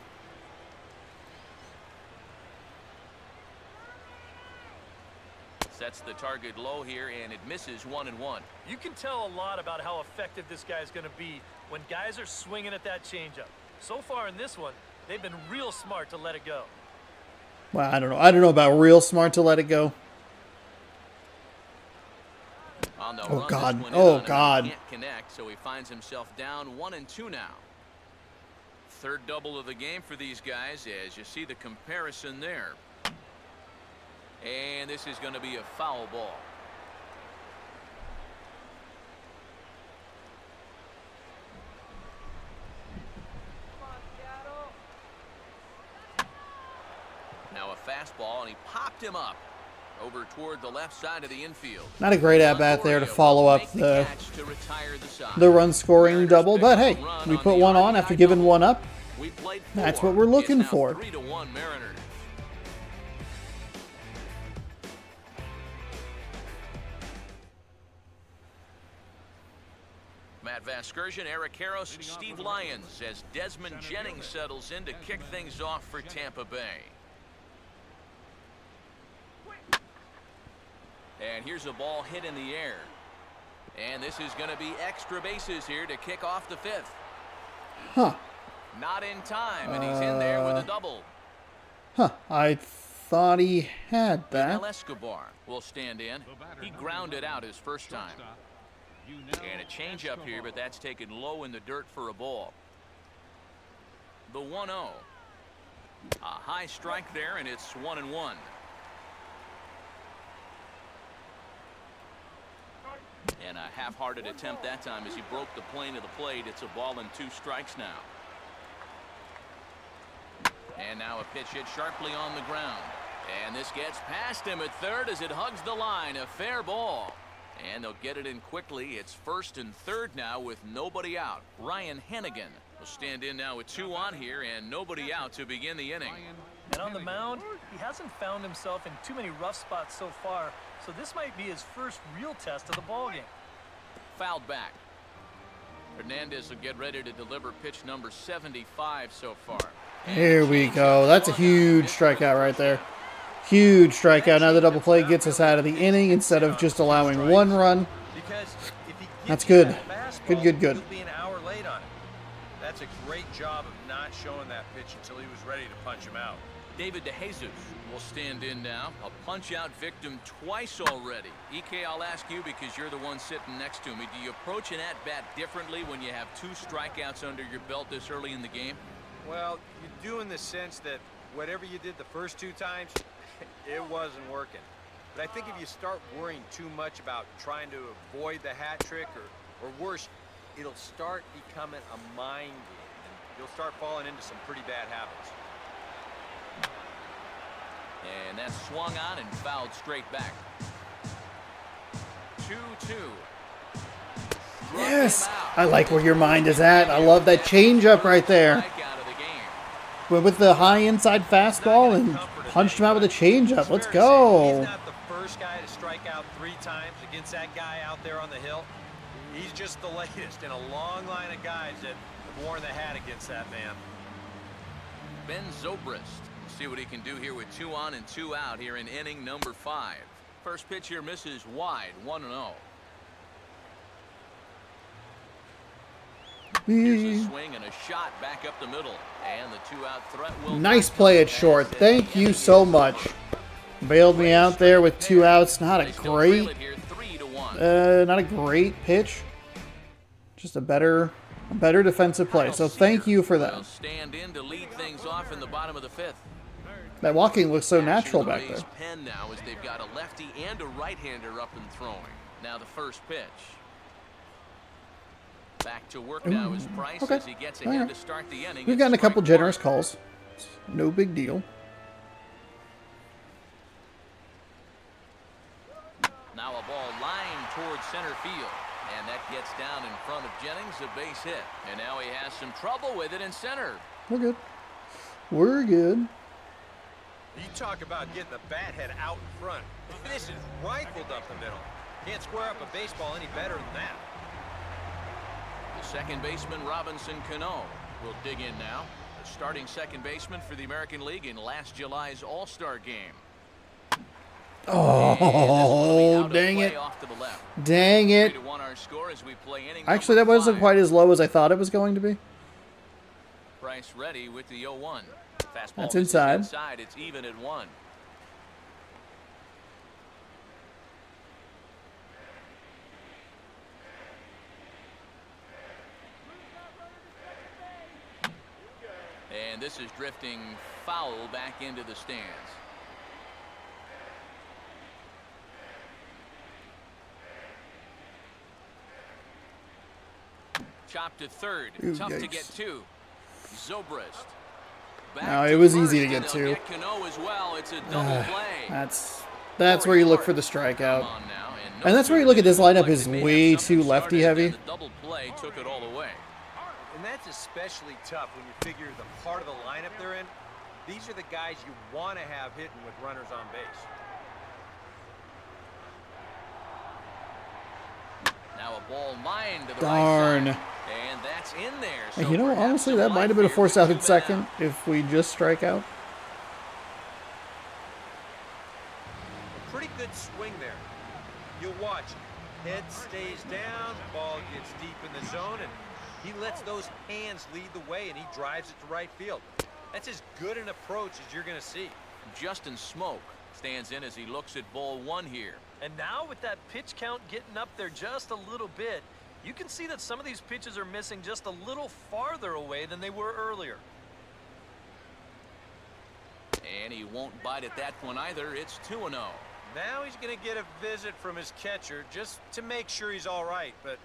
Sets the target low here, and it misses 1-1. You can tell a lot about how effective this guy is going to be when guys are swinging at that changeup. So far in this one, they've been real smart to let it go. Well, I don't know. I don't know about real smart to let it go. On the Oh, run, God. this one Oh, in on him. God. He can't connect, so he finds himself down 1-2 now. Third double of the game for these guys, as you see the comparison there. And this is going to be a foul ball. Now a fastball, and he popped him up over toward the left side of the infield. Not a great at-bat there to follow up Make the catch to retire the side. run-scoring Mariners double. pick But up hey, a run we on put the one on RBI after giving double. one up. We played 4. That's what we're looking It's now for. 3-1 Mariners. Matt Vasgersian, Eric Karros, Steve Lyons as Desmond Jennings settles in to kick things off for Tampa Bay. And here's a ball hit in the air. And this is going to be extra bases here to kick off the 5th. Huh. Not in time, and he's in there with a double. Huh. I thought he had that. Miguel Escobar will stand in. He grounded out his first time. And a changeup here, but that's taken low in the dirt for a ball. The 1-0. A high strike there, and it's 1-1. And a half-hearted attempt that time as he broke the plane of the plate. It's a ball and 2 strikes now. And now a pitch hit sharply on the ground. And this gets past him at third as it hugs the line. A fair ball. And they'll get it in quickly. It's 1st and 3rd now with nobody out. Ryan Hennigan will stand in now with 2 on here and nobody out to begin the inning. And on the mound, he hasn't found himself in too many rough spots so far, so this might be his first real test of the ballgame. Fouled back. Hernandez will get ready to deliver pitch number 75 so far. Here we go. That's a huge strikeout right there. Huge strikeout. Now the double play gets us out of the inning instead of just allowing one run. Because if he That's gives you good. that fastball, Good, good, good. He'll be an hour late on it. That's a great job of not showing that pitch until he was ready to punch him out. David DeJesus will stand in now. A punch-out victim twice already. EK, I'll ask you because you're the one sitting next to me. Do you approach an at-bat differently when you have 2 strikeouts under your belt this early in the game? Well, you do in the sense that whatever you did the first 2 times, it wasn't working. But I think if you start worrying too much about trying to avoid the hat trick or worse, it'll start becoming a mind game. And you'll start falling into some pretty bad habits. And that's swung on and fouled straight back. 2-2. Yes. I like where your mind is at. I love that changeup right there. But with the high inside fastball and punched him out with a changeup. Let's go. He's not the first guy to strike out 3 times against that guy out there on the hill. He's just the latest in a long line of guys that have worn the hat against that man. Ben Zobrist. See what he can do here with 2 on and 2 out here in inning number 5. First pitch here misses wide, 1-0. Here's a swing and a shot back up the middle, and the 2-out threat will. Nice play at short. Thank you so much. Bailed me out there with 2 outs. Not a great, not a great pitch. Just a better defensive play. So thank you for that. Stand in to lead things off in the bottom of the 5th. That walking looks so natural back there. Pen now as they've got a lefty and a right-hander up and throwing. Now the first pitch. Back to work now is Price as he gets ahead to start the inning. We've gotten a couple generous calls. No big deal. Now a ball lined towards center field. And that gets down in front of Jennings, a base hit. And now he has some trouble with it in center. We're good. We're good. You talk about getting the bat head out in front. This is rifled up the middle. Can't square up a baseball any better than that. The second baseman, Robinson Cano, will dig in now. The starting second baseman for the American League in last July's All-Star game. Oh, dang it. Dang it. Actually, that wasn't quite as low as I thought it was going to be. Price ready with the 0-1. Fastball. That's inside. It's even at 1. And this is drifting foul back into the stands. Chop to third. Ooh, Tough yikes. to get to. Zobrist. No, it was easy to get to. It's a double play. That's where you look for the strikeout. And that's where you look at this lineup is way too lefty heavy. The double play took it all the way. And that's especially tough when you figure the part of the lineup they're in. These are the guys you want to have hitting with runners on base. Now a ball lined to the Darn. right side. And that's in there. So You know, honestly, that might have been a force out at second if we just strike out. A pretty good swing there. You'll watch. Head stays down, ball gets deep in the zone, and he lets those hands lead the way, and he drives it to right field. That's as good an approach as you're going to see. Justin Smoke stands in as he looks at ball 1 here. And now with that pitch count getting up there just a little bit, you can see that some of these pitches are missing just a little farther away than they were earlier. And he won't bite at that one either. It's 2-0. Now he's going to get a visit from his catcher just to make sure he's all right. But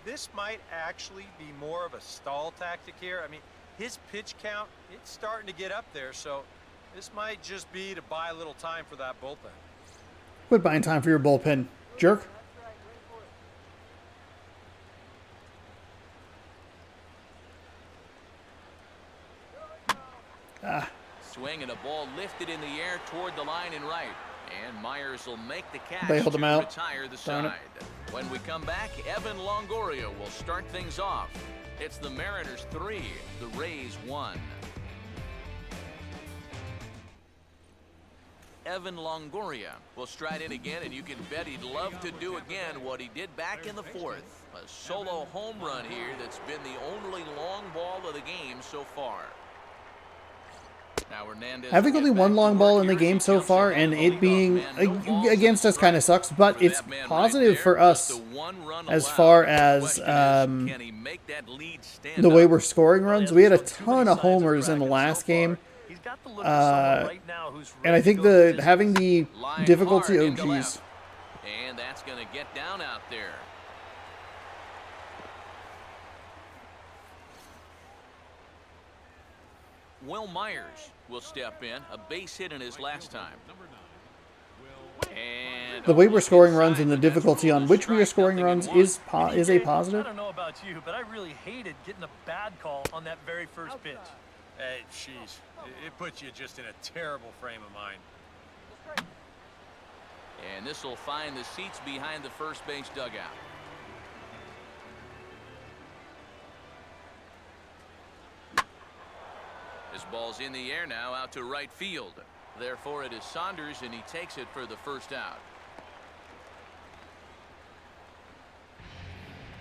this might actually be more of a stall tactic here. I mean, his pitch count, it's starting to get up there, so this might just be to buy a little time for that bullpen. Quit buying time for your bullpen, jerk. Swing and a ball lifted in the air toward the line and right. And Myers will make the catch Bailed him to out. retire the Darn it. side. When we come back, Evan Longoria will start things off. It's the Mariners 3, the Rays 1. Evan Longoria will stride in again, and you can bet he'd love to do again what he did back in the fourth. A solo home run here that's been the only long ball of the game so far. Now Hernandez Having only one long ball in the game so far, and it being against us kind of sucks, but it's positive for us as far as the way we're scoring runs. We had a ton of homers in the last game. And I think having the difficulty, oh geez. And that's going to get down out there. Will Myers will step in, a base hit in his last time. And the way we're scoring runs and the difficulty on which we are scoring runs is a positive. I don't know about you, but I really hated getting a bad call on that very first pitch. Hey, jeez. It puts you just in a terrible frame of mind. And this will find the seats behind the first base dugout. This ball's in the air now, out to right field. Therefore, it is Saunders, and he takes it for the first out.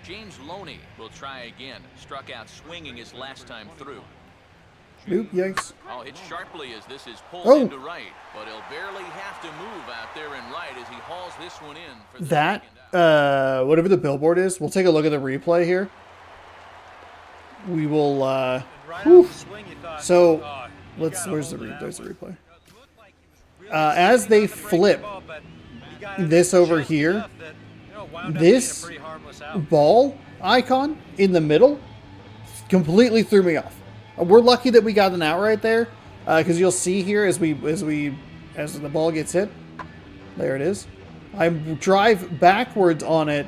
James Loney will try again. Struck out swinging his last time through. Oop, yikes. Oh, hit sharply as this is pulled Oh. into right, but he'll barely have to move out there in right as he hauls this one in for the That, second out. whatever the billboard is, we'll take a look at the replay here. We will, whew. So, where's the replay? As they flip this over here, this ball icon in the middle completely threw me off. We're lucky that we got an out right there, because you'll see here as the ball gets hit, there it is. I drive backwards on it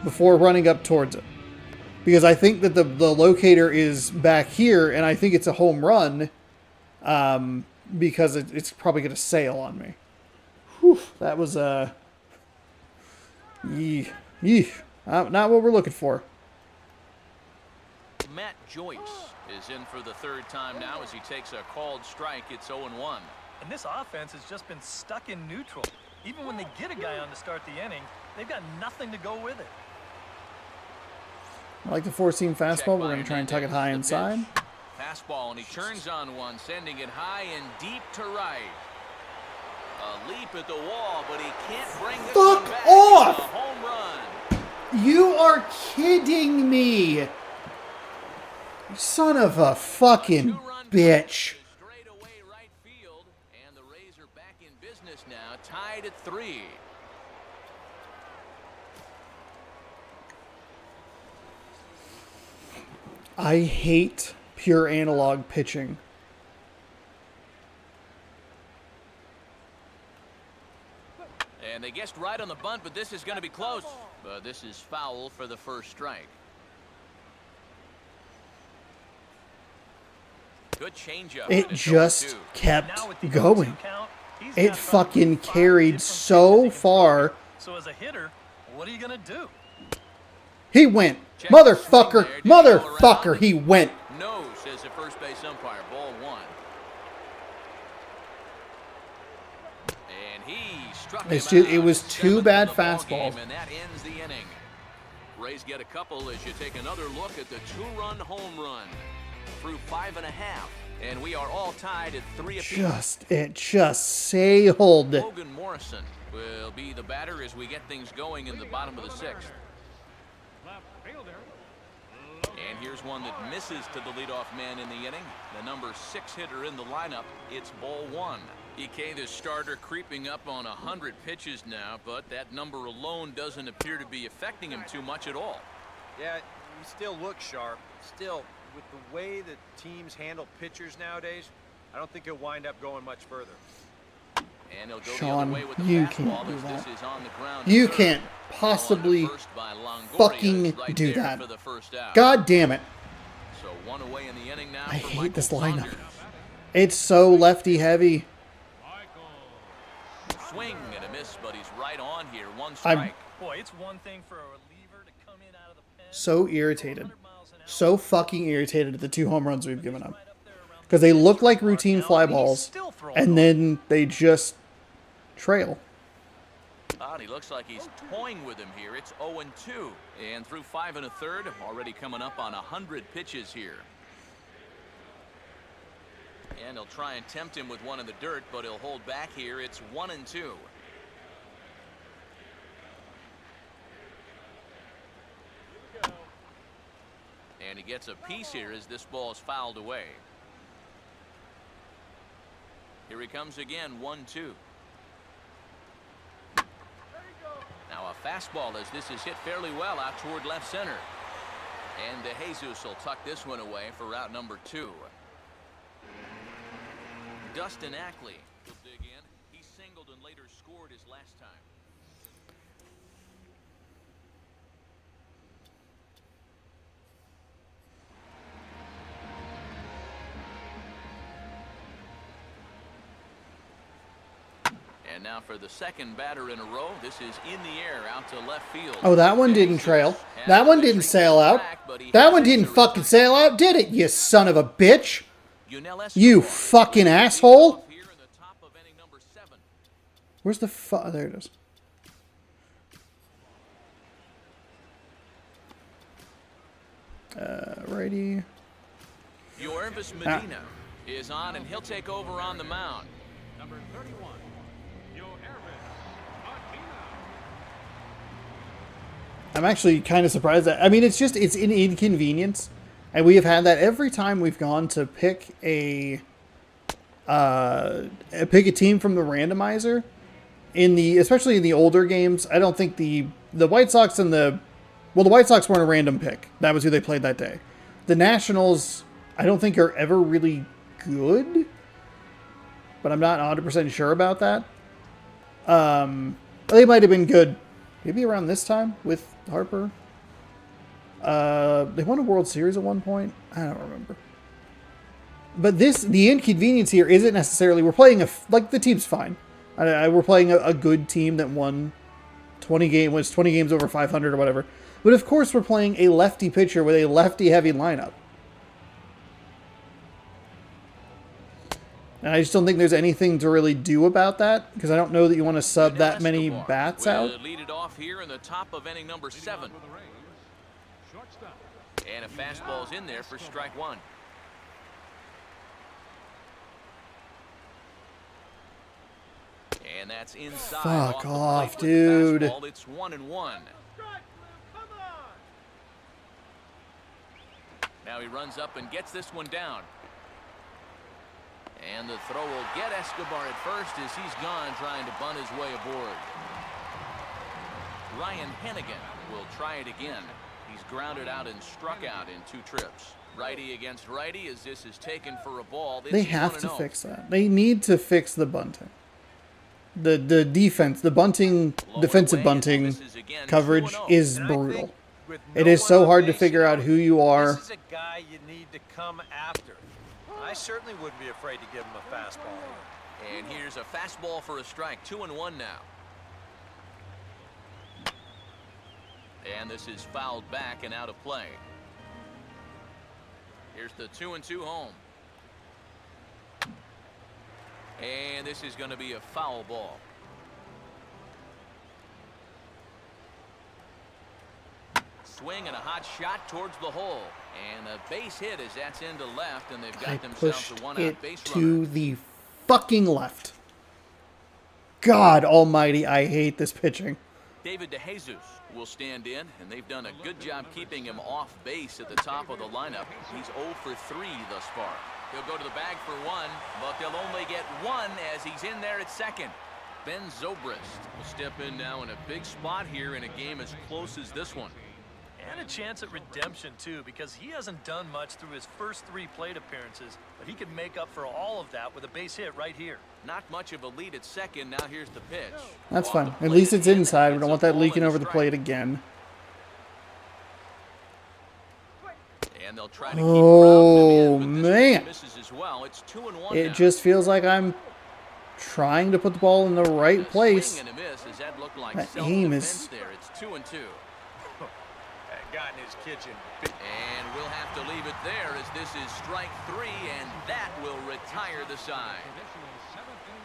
before running up towards it, because I think that the locator is back here, and I think it's a home run, because it's probably going to sail on me. Whew, that was not what we're looking for. Matt Joyce is in for the third time now as he takes a called strike. It's 0-1. And this offense has just been stuck in neutral. Even when they get a guy on to start the inning, they've got nothing to go with it. I like the four-seam fastball. We're going to try and tuck it high inside. Fastball, and he turns on one, sending it high and deep to right. A leap at the wall, but he can't bring this one Fuck back. off! It's a home run. You are kidding me! Son of a fucking bitch. Straight away right field, and the Rays are back in business now, tied at 3. I hate pure analog pitching. And they guessed right on the bunt, but this is going to be close. But this is foul for the first strike. Good changeup. It just kept Now with the going. 0-2 count, he's It got fucking probably 5 carried different so pitches he can far. throw. So as a hitter, what are you going to do? He went. Check the swing Motherfucker. there. Did he go Motherfucker. around? He went. No, says the first base umpire. Ball 1. And he struck It's him ju- it out. was two 7th bad of the ball fastballs. game, and that ends the inning. Rays get a couple as you take another look at the 2-run home run through 5.5. And we are all tied at 3 apiece. It just sailed. Logan Morrison will be the batter as we get things going in the bottom of the 6th. Left fielder. And here's one that misses to the leadoff man in the inning. The number 6 hitter in the lineup. It's ball 1. EK, the starter, creeping up on 100 pitches now, but that number alone doesn't appear to be affecting him too much at all. Yeah, he still looks sharp. Still, with the way that teams handle pitchers nowadays, I don't think he'll wind up going much further. And he'll go Sean, the other way with the you fastball can't do as that. this is on the ground. You Third. can't On possibly to first by Longoria fucking is right do there that. for the first out. God damn it. So one away in the inning now I for hate Michael this lineup. Saunders. It's so lefty heavy. Michael. Swing and a miss, but he's right on here. One I'm- strike. Boy, it's one thing for a reliever to come in out of the pen. So irritated. 100 miles an hour. So fucking irritated at the 2 home runs we've given up. Because they look like routine fly balls, and then they just trail. And he looks like he's toying with him here. It's 0-2. And through 5 1/3, already coming up on 100 pitches here. And he'll try and tempt him with one in the dirt, but he'll hold back here. It's 1-2. And he gets a piece here as this ball is fouled away. Here he comes again, 1-2. Now a fastball as this is hit fairly well out toward left center. And DeJesus will tuck this one away for out number 2. Dustin Ackley will dig in. He singled and later scored his last time. And now for the second batter in a row, this is in the air out to left field. Oh, that one didn't trail. That one didn't sail out. That one didn't fucking sail out, did it, you son of a bitch? You fucking asshole. Where's the there it is. Righty. Yorvis Medina is on, and he'll take over on the mound. Number 31, I'm actually kind of surprised that. I mean, it's an inconvenience, and we have had that every time we've gone to pick a team from the randomizer. Especially in the older games, I don't think the White Sox and the White Sox weren't a random pick. That was who they played that day. The Nationals, I don't think are ever really good, but I'm not 100% sure about that. They might have been good. Maybe around this time with Harper. They won a World Series at one point. I don't remember. But the inconvenience here isn't necessarily we're playing the team's fine. We're playing a good team that won 20 games over 500 or whatever. But of course we're playing a lefty pitcher with a lefty heavy lineup. And I just don't think there's anything to really do about that, because I don't know that you want to sub that many bats out. Lead it off here in the top of inning number 7. And a fastball's in there for strike 1. And that's inside. Fuck off, dude. It's 1-1. Now he runs up and gets this one down. And the throw will get Escobar at first as he's gone trying to bunt his way aboard. Ryan Hennigan will try it again. He's grounded out and struck out in 2 trips. Righty against righty as this is taken for a ball. They have to fix that. They need to fix the bunting. The defense, the bunting, defensive bunting coverage is brutal. It is so hard to figure out who you are. This is a guy you need to come after. I certainly wouldn't be afraid to give him a fastball. And here's a fastball for a strike. 2-1 now. And this is fouled back and out of play. Here's the 2-2 home. And this is going to be a foul ball. Swing and a hot shot towards the hole. And a base hit as that's into left, and they've got themselves a one-out base runner. To the fucking left. God almighty, I hate this pitching. David DeJesus will stand in, and they've done a good job keeping him off base at the top of the lineup. He's 0 for 3 thus far. He'll go to the bag for 1, but they'll only get 1 as he's in there at second. Ben Zobrist will step in now in a big spot here in a game as close as this one. And a chance at redemption, too, because he hasn't done much through his first 3 plate appearances, but he can make up for all of that with a base hit right here. Not much of a lead at second. Now here's the pitch. That's fine. At least it's inside. We don't want that leaking over the plate again. And they'll try to keep oh, man. Misses as well. It's 2-1 it now. just feels like I'm trying to put the ball in the right place. And a miss as that looked like that aim is... there. It's 2-2. Got in his kitchen. And we'll have to leave it there as this is strike 3, and that will retire the side.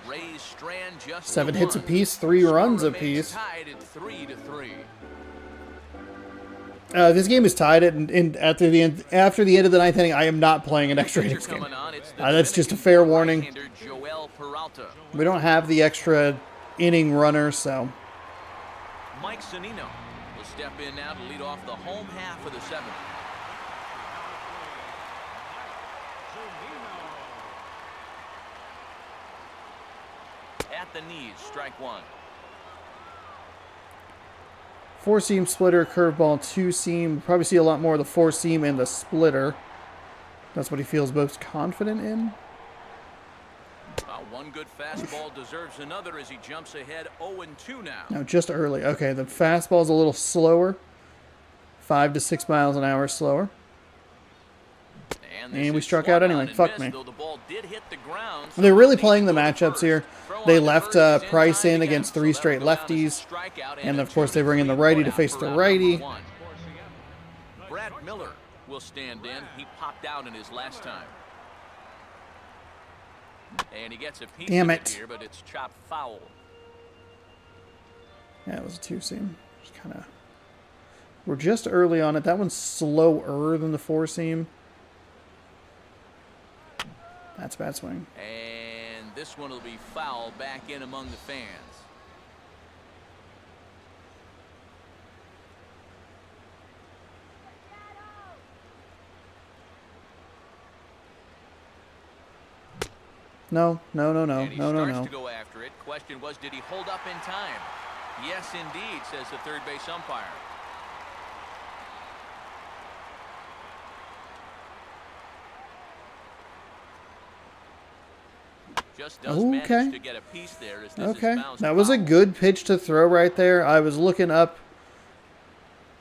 Rays strand just 7 the hits one. apiece, 3 Score runs remains apiece. tied at 3-3. This game is tied after the end of the ninth inning. I am not playing an extra innings game. Coming on, it's the That's just a Dominican fair born warning. right-hander Joel Peralta. We don't have the extra inning runner, so Mike Zunino will step in now to lead off the home half of the 7th. At the knees, strike 1. 4-seam splitter, curveball, 2-seam. Probably see a lot more of the 4-seam and the splitter. That's what he feels most confident in. One good fastball deserves another as he jumps ahead 0-2 now. No, just early. Okay, the fastball's a little slower. 5 to 6 miles an hour slower. And we struck out anyway. Fuck me. They're really playing the matchups here. They left Price in against 3 straight lefties. And, of course, they bring in the righty to face the righty. Brad Miller will stand in. He popped out in his last time. And he gets a piece Damn of it. here, but it's chopped foul. Yeah, it was a 2-seam. Just kind of... We're just early on it. That one's slower than the 4-seam. That's a bad swing. And this one will be foul back in among the fans. No. And he starts to go after it. Question was, did he hold up in time? Yes, indeed, says the third base umpire. Just does manage to get a piece there as this is bounced That was a foul. good pitch to throw right there. I was looking up.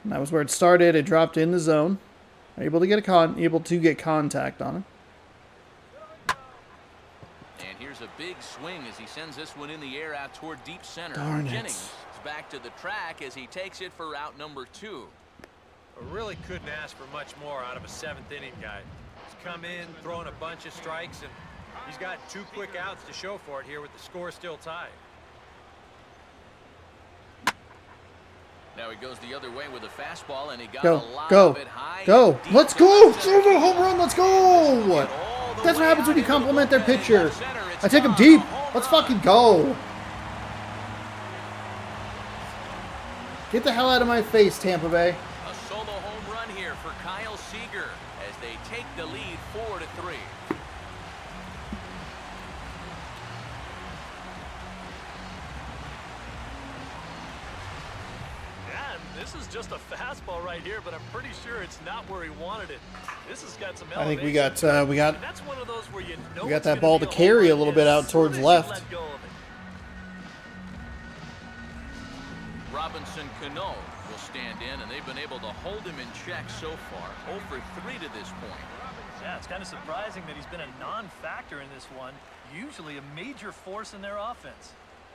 And that was where it started. It dropped in the zone. Able to get contact on it. And here's a big swing as he sends this one in the air out toward deep center. Darn it. Jennings is back to the track as he takes it for out number 2. I really couldn't ask for much more out of a 7th inning guy. He's come in, throwing a bunch of strikes, and he's got 2 quick outs to show for it here with the score still tied. Now he goes the other way with a fastball, and he got Go, a lot go, of it high. go. and deep Let's to go. left center. Silver home run. Let's go. That's what happens when you compliment their pitcher. I take him deep. Let's fucking go. Get the hell out of my face, Tampa Bay. A solo home run here for Kyle Seager as they take the lead 4-3. This is just a fastball right here, but I'm pretty sure it's not where he wanted it. This has got some I think we elevation. got And that's one of those where you know we got it's that gonna ball be to a carry home a run little bit as out towards soon as you left. let go of it. Robinson Cano will stand in, and they've been able to hold him in check so far. 0 for 3 to this point. Yeah, it's kind of surprising that he's been a non-factor in this one. Usually a major force in their offense.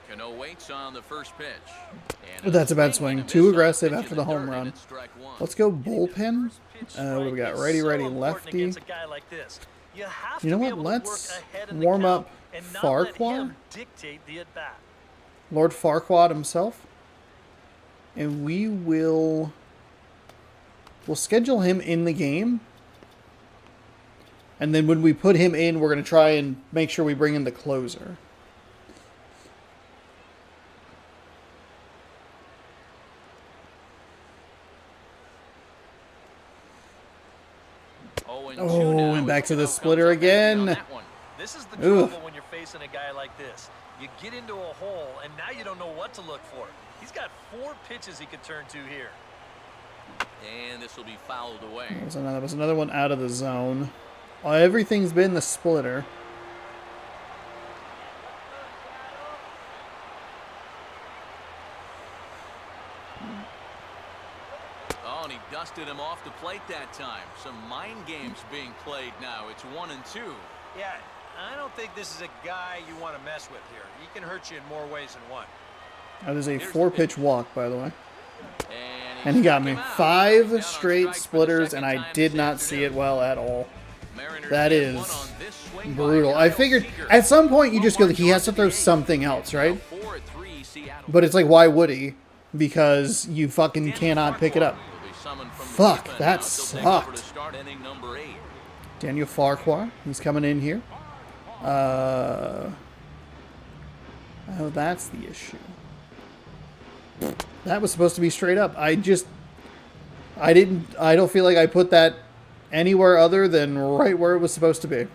Cano waits on the first pitch. And That's a bad swing. Too aggressive after the home third, and run. it's strike 1. Let's go bullpen. What do we got? Righty, lefty. You know what? Let's warm up Farquhar. Lord Farquaad himself. And we'll schedule him in the game. And then when we put him in, we're going to try and make sure we bring in the closer. Oh, and back to the splitter again. This is the Ooh. trouble when you're facing a guy like this. You get into a hole, and now you don't know what to look for. He's got 4 pitches he could turn to here. And this will be fouled away. That was another one out of the zone. Everything's been the splitter. Oh, and he dusted him off the plate that time. Some mind games being played now. It's 1-2. Yeah, I don't think this is a guy you want to mess with here. He can hurt you in more ways than one. That is a 4-pitch walk, by the way. And And he got me. struck him out. 5 Down on straight strikes for the splitters, second and I time did this not see it afternoon. well at all. Mariners That get is one on this swing by brutal. I Kyle figured Seager. at some point you just go, Walmart he has to on throw the something eighth. else, right? Now 4-3 Seattle. But it's like, why would he? Because you fucking Daniel cannot pick it up. Farquhar will be summoned from the Fuck, bullpen that now as he'll take over to sucked. start inning number 8. Daniel Farquhar, he's coming in here. Oh, that's the issue. That was supposed to be straight up. I don't feel like I put that anywhere other than right where it was supposed to be.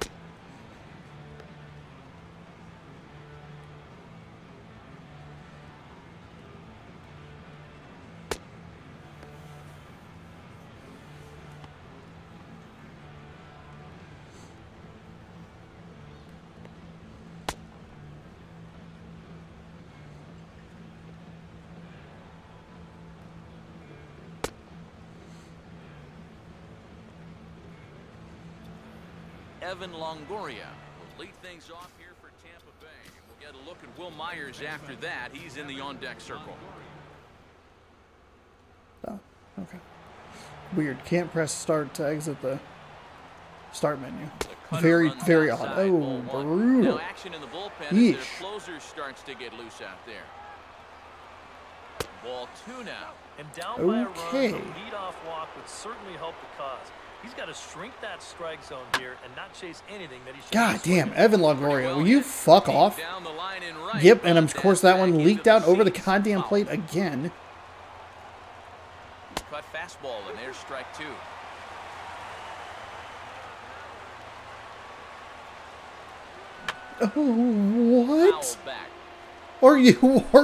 Evan Longoria will lead things off here for Tampa Bay. We'll get a look at Will Myers after that. He's in the on-deck circle. Oh, okay. Weird. Can't press start to exit the start menu. Very, very odd. Oh, brutal. Now action in the bullpen as Yeesh. their closer starts to get loose out there. Ball 2 now. And down by a run, Okay. a leadoff walk would certainly help the cause. He's got to shrink that strike zone here and not chase anything that he should. God damn, Evan Longoria, will you fuck off? Down the line in right, Yep, and but of course that one back leaked into out over the seats. goddamn Foul. plate again. Cut fastball, and there's strike 2. Oh, what? Foul back. Are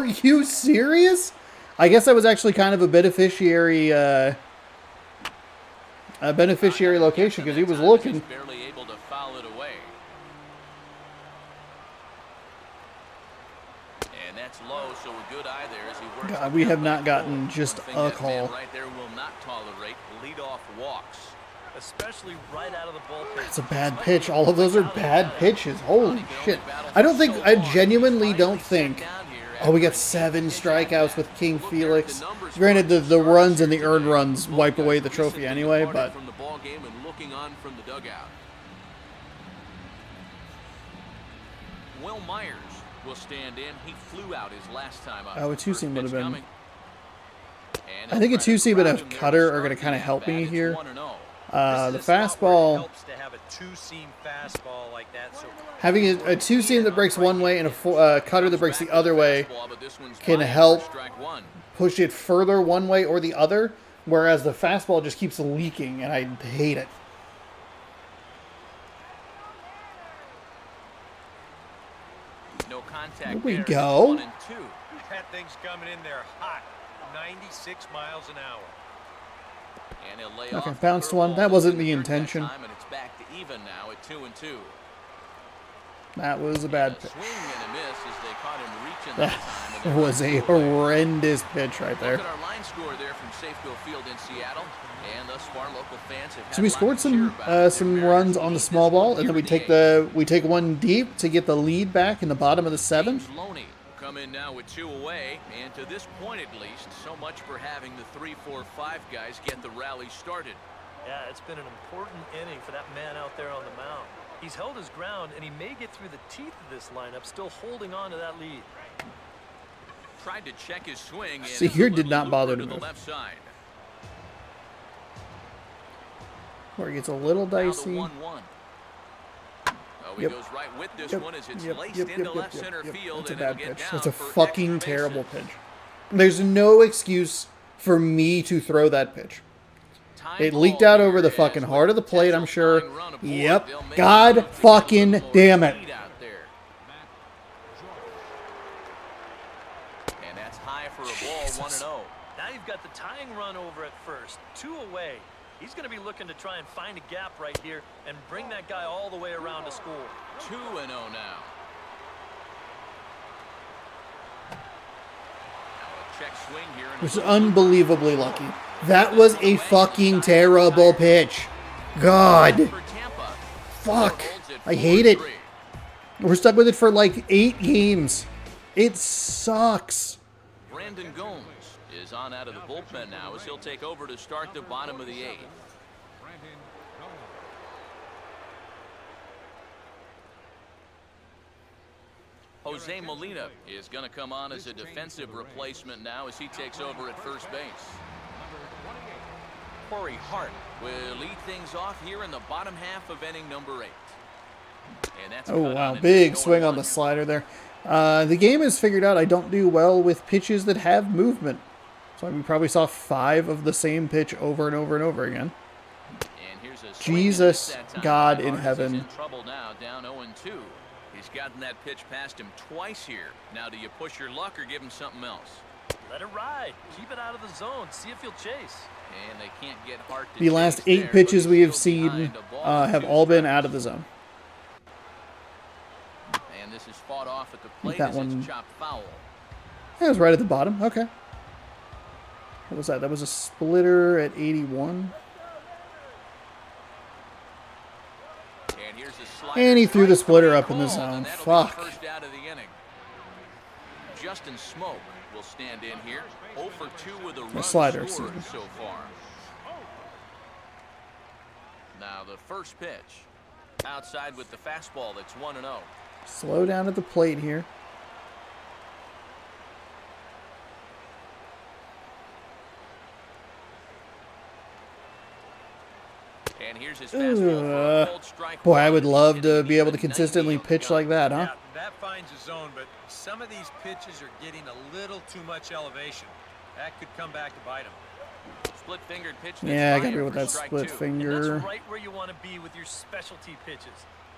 you serious? I guess I was actually kind of a beneficiary location because he was looking. He's barely able to foul it away. And that's low, so a good eye there as he works. God, we have not gotten just One thing a that man call. right there will not tolerate leadoff walks. Especially right out of the bullpen. It's a bad pitch. All of those are bad pitches. Holy shit. I genuinely don't think. Oh, we got 7 strikeouts with King Felix. Granted, the runs and the earned runs wipe away the trophy anyway, but From the ball game and looking on from the dugout. Will Myers will stand in. He flew out his last time up. Oh, a two-seam would have been- Coming. I think a two-seam and a cutter are going to kind of help me here. The fastball, Helps to have a two-seam fastball like that. So having a two-seam that breaks one way and a cutter that breaks the other way can help push it further one way or the other, whereas the fastball just keeps leaking, and I hate it. No contact. There we there. go. 1 and 2. that thing's coming in there hot, 96 miles an hour. And he'll lay Okay, off bounced the one. curveball That wasn't in the the third intention. that time, and it's back to even now at 2 and 2. That was a bad A pitch. swing and a miss as they caught him reaching that time. That and they was a knocked it away. horrendous pitch right Look there. at our line score there from Safeco Field in Seattle, and thus far local fans have had So we lots scored to cheer some about. some Their runs Mariners on the lead small this one ball, and here then we in take the we take one deep to get the lead back in the bottom of the 7th. James Loney will come in now with 2 away, and to this point at least, so much for having the 3, 4, 5 guys get the rally started. Yeah, it's been an important inning for that man out there on the mound. He's held his ground, and he may get through the teeth of this lineup, still holding on to that lead. Tried to check his swing. And See, it's a here did little not bother looper to the move. left side. Where it gets a little Now the dicey. 1-1. Oh, he Yep. goes right with this Yep, one as it's yep, laced yep, into yep, left yep, center yep. field. That's a and it'll bad get pitch. down That's a for fucking extra terrible bases. pitch. There's no excuse for me to throw that pitch. Time It ball leaked out here over the as fucking with heart of the plate, I'm potential sure. tying run aboard, Yep. they'll make God something fucking a little more damn it. speed out there. Matt George. And that's high for a ball, 1-0. Now you've got the tying run over at first, 2 away. He's going to be looking to try and find a gap right here and bring that guy all the way around to score. 2-0 now. Check swing here. It was unbelievably lucky. That was a fucking terrible pitch. God. For Tampa. Fuck. Holds it I hate it. 4-3. We're stuck with it for like 8 games. It sucks. Brandon Gomes is on out of the bullpen now as he'll take over to start the bottom of the 8th. Brandon Gomes. Jose Molina is going to come on as a defensive replacement now as he takes over at first base. Corey Hart will lead things off here in the bottom half of inning number 8. And that's Oh, wow. Big swing on the slider there. The game has figured out I don't do well with pitches that have movement. So we probably saw 5 of the same pitch over and over and over again. And here's a Jesus, God in heaven. In trouble now, down 0-2. He's gotten that pitch past him twice here. Now, do you push your luck or give him something else? Let it ride. Keep it out of the zone. See if he'll chase. And they can't get Hart to The last chase 8 there, pitches but we he's have still seen behind a ball and have 2 all been strikes. out of the zone. And this is fought off at the plate That as one- it's chopped foul. That was right at the bottom. Okay. What was that? That was a splitter at 81. And here's a slider. And he threw the Strike splitter three up in the called, zone. and that'll be Fuck. the first out of the inning. Justin Smoke will stand in here. 0 for 2 with a run slider, scored excuse me. so far. Now the first pitch. Outside with the fastball that's 1-0. Slow down at the plate here. And here's his fastball for a cold strike. Boy, I would love to Hitting be able to the 90 consistently on the pitch gun. like that, huh? Yeah, that finds a zone, but some of these pitches are getting a little too much elevation. That could come back to bite him. Split-fingered pitch. Yeah, I that's gotta be high with for that strike split 2. And finger. that's right where you want to be with your specialty pitches.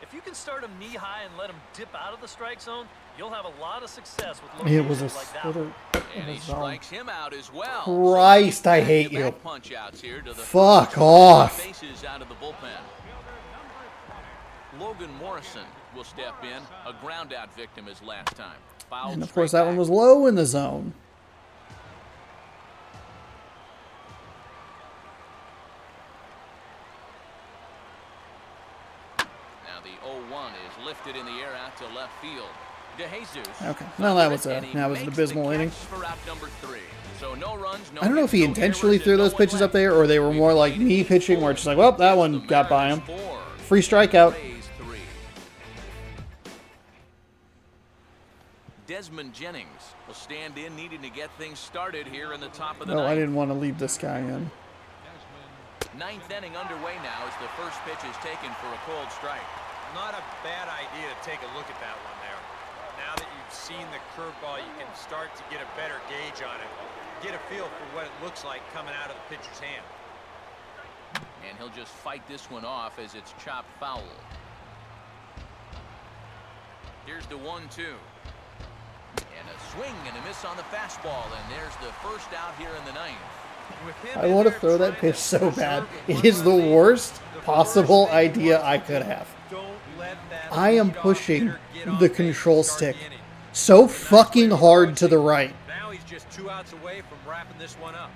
If you can start them knee-high and let them dip out of the strike zone, you'll have a lot of success with It was a locations like that. splitter in And the he zone. strikes him out as well. Christ, I hate you. Back-to-back punch-outs here to the Fuck first off. bases out of the bullpen. Logan Morrison will step in, a ground-out victim his last time. Fouled And of course, straight that one back. was low in the zone. Now the 0-1 is lifted in the air out to left field. DeJesus. Okay. Well, that was and he an makes abysmal the inning. catch for out number 3. So no runs, no I don't know if hits, he no intentionally errors, threw and those no pitches one up there, or they were more like me pitching, where it's just like, well, that one got by him. Free strikeout. Rays 3. Desmond Jennings will stand in, needing to get things started here in the top of the Oh, I ninth. didn't want to leave this guy in. Ninth inning underway now as the first pitch is taken for a cold strike. Not a bad idea to take a look at that one there. Now that you've seen the curveball, you can start to get a better gauge on it. Get a feel for what it looks like coming out of the pitcher's hand. And he'll just fight this one off as it's chopped foul. Here's the 1-2. And a swing and a miss on the fastball, and there's the first out here in the ninth. I want to throw that pitch so bad. It is the worst possible idea I could have. I am pushing the control stick so fucking hard to the right, Now he's just 2 outs away from wrapping this one up.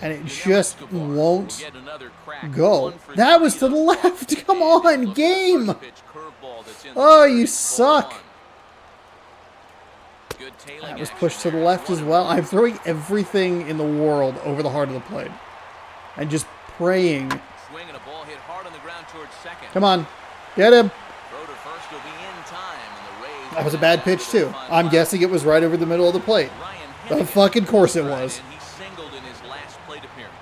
and it just Escobar will won't get another crack. go. 1 for That was to 3 the thus left. far. Come And on, look at the game. first pitch curveball that's in the Oh, dirt. you Ball suck. 1. Good tailing That was action pushed to the there. left as well. I'm throwing everything in the world over the heart of the plate, and just praying. Swing and a ball hit hard on the ground towards second. Come on, get him. Throw to first will be in time, and the Rays That was a will bad have pitch to too. find I'm one. guessing it was right over the middle of the plate. Ryan Of Hennigan fucking course it right, was. and he singled in his last plate appearance.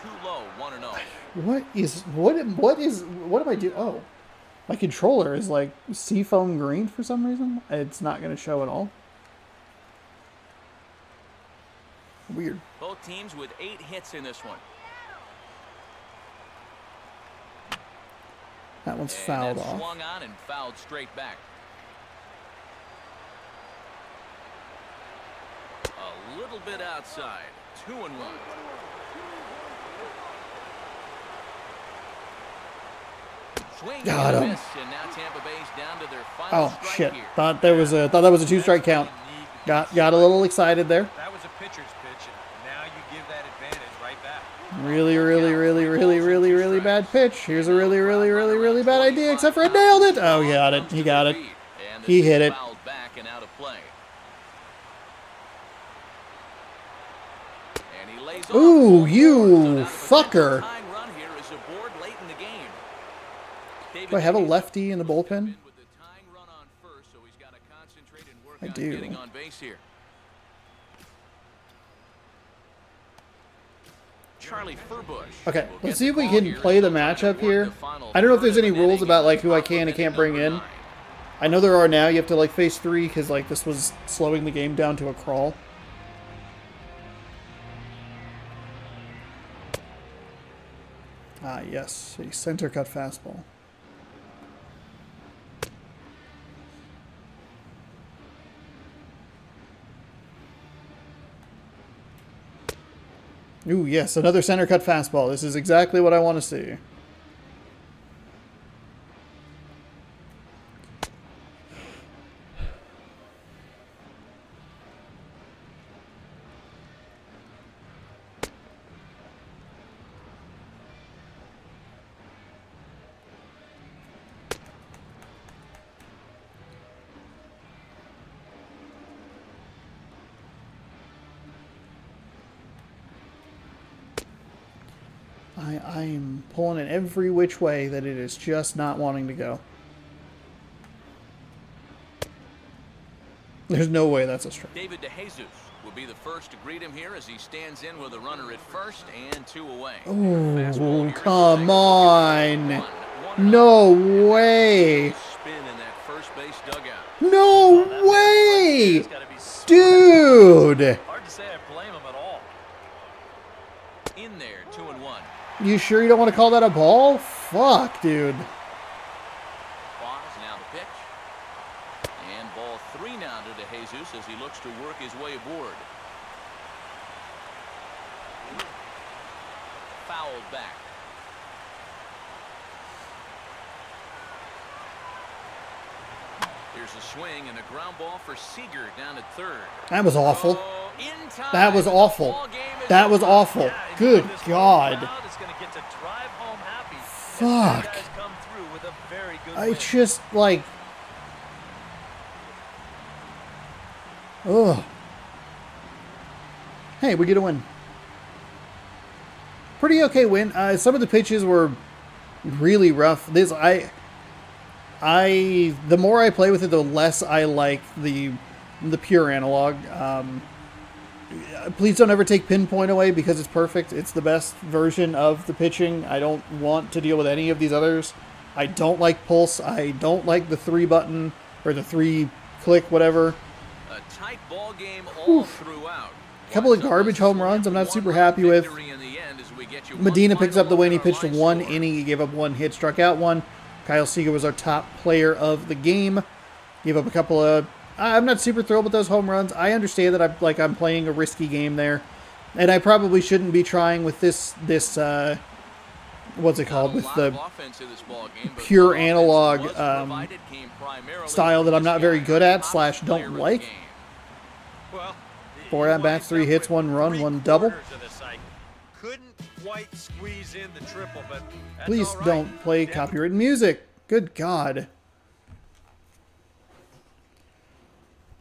Too low, 1-0. What am I doing? Oh, my controller is like seafoam green for some reason. It's not going to show at all. Weird. Both teams with 8 hits in this one. That one's And fouled that's off. swung on and fouled straight back. A little bit outside. 2-1. Swing Got and a him. miss, and now Tampa Bay's down to their final Oh strike shit! here. Thought that was a 2-strike count. Got a little excited there. That was a pitcher's pitch, and now you give that advantage right back. Really bad pitch. Here's a really bad idea, except for I nailed it. Oh, he got it. He got it. And this He is hit it. fouled back and out of play. And he lays off Ooh, both you boards, so now the potential fucker. tying run here is aboard late in the game. Do I have a lefty in the bullpen? With the tying run on first, so he's got to concentrate and work I on do. getting on base here. Charlie Furbush. Okay, will let's get see if we call can here. play the He'll try to matchup work here. the final I don't know if there's third any of an rules inning about in like who I the can and can't bring number in. 9. I know there are now. You have to like face 3 because like this was slowing the game down to a crawl. Ah, yes, a center cut fastball. Ooh, yes, another center cut fastball. This is exactly what I want to see. I'm pulling it every which way that it is just not wanting to go. There's no way that's a strike. David DeJesus will be the first to greet him here as he stands in with a runner at first and 2 away. Oh, come on. No way. Spin in that first base dugout. No way. It's gotta be Dude. hard to say I blame him at all. In there, 2-1. You sure you don't want to call that a ball? Fuck, dude. Pause, now the pitch. And ball 3 now to DeJesus as he looks to work his way aboard. Fouled back. Here's a swing and a ground ball for Seager down at third. That was awful. Oh, in time. That was The awful. ball game is That was over. awful. Yeah, and Good this God. crowd is gonna get to drive home happy. Fuck. Guys come through with a very good I win. just, like... Ugh. Hey, we get a win. Pretty okay win. Some of the pitches were really rough. The more I play with it, the less I like the pure analog. Please don't ever take pinpoint away because it's perfect. It's the best version of the pitching. I don't want to deal with any of these others. I don't like pulse. I don't like the 3 button or the 3 click, whatever. A tight ball game all throughout. A couple of garbage home runs I'm not super happy with. Medina picks up the win. He pitched 1 inning. He gave up 1 hit, struck out 1. Kyle Seager was our top player of the game. Gave up a couple of... I'm not super thrilled with those home runs. I understand that I'm playing a risky game there. And I probably shouldn't be trying with this what's it called? With the pure analog style that I'm not very good at / don't like. Well, 4 at-bats, 3 hits, 1 run, 1 double. Couldn't quite squeeze in the triple, but that's Please all right. don't play copyrighted music. Good God.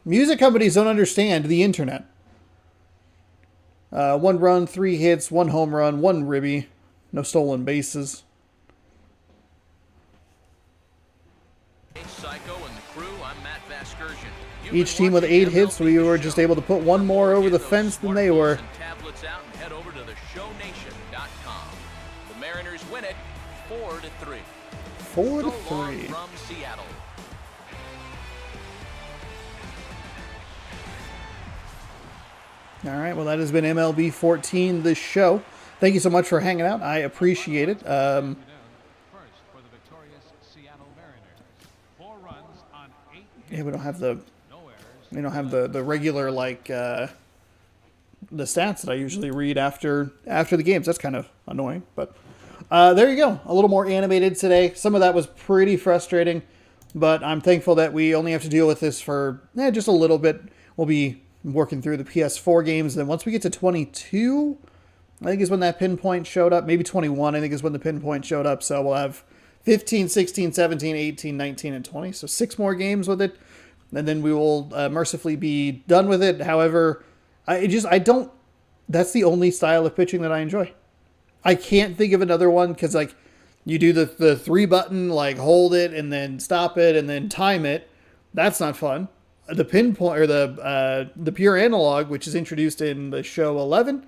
Music companies don't understand the internet. 1 run, 3 hits, 1 home run, 1 ribby. No stolen bases. Psycho and the crew, I'm Matt Vasgersian. You've Each been team with watching 8 hits, MLB we The were Show. just able to put 1 more over Get the those fence than they were. smartphones and tablets out and head over to theshownation.com. The Mariners win it 4-3. 4 to So long 3. from Seattle. All right, well, that has been MLB 14, the show. Thank you so much for hanging out. I appreciate it. First for the victorious Seattle Mariners. 4 runs on 8 Yeah, we don't have the no errors. we don't have the regular like the stats that I usually read after the games. That's kind of annoying, but there you go. A little more animated today. Some of that was pretty frustrating, but I'm thankful that we only have to deal with this for just a little bit. We'll be working through the PS4 games. Then once we get to 22, I think is when that pinpoint showed up. Maybe 21, I think is when the pinpoint showed up. So we'll have 15, 16, 17, 18, 19, and 20. So 6 more games with it. And then we will mercifully be done with it. However, I don't, that's the only style of pitching that I enjoy. I can't think of another one because, like, You do the 3-button, like hold it and then stop it and then time it. That's not fun. The pinpoint or the pure analog, which is introduced in the show 11,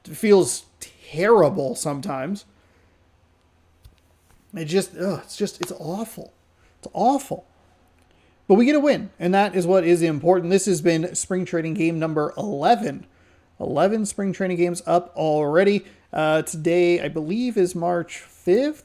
feels terrible sometimes. It's awful. It's awful. But we get a win, and that is what is important. This has been spring training game number 11. 11 spring training games up already. Today, I believe, is March 5th.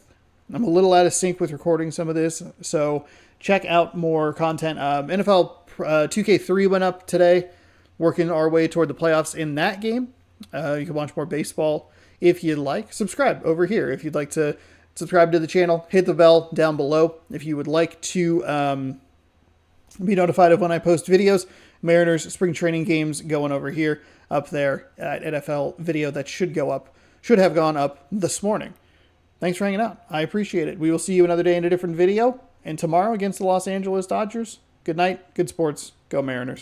I'm a little out of sync with recording some of this, so check out more content. NFL 2K3 went up today, working our way toward the playoffs in that game. You can watch more baseball if you'd like. Subscribe over here if you'd like to subscribe to the channel. Hit the bell down below if you would like to be notified of when I post videos. Mariners spring training games going over here, up there at NFL video that should have gone up this morning. Thanks for hanging out. I appreciate it. We will see you another day in a different video. And tomorrow against the Los Angeles Dodgers. Good night. Good sports. Go Mariners.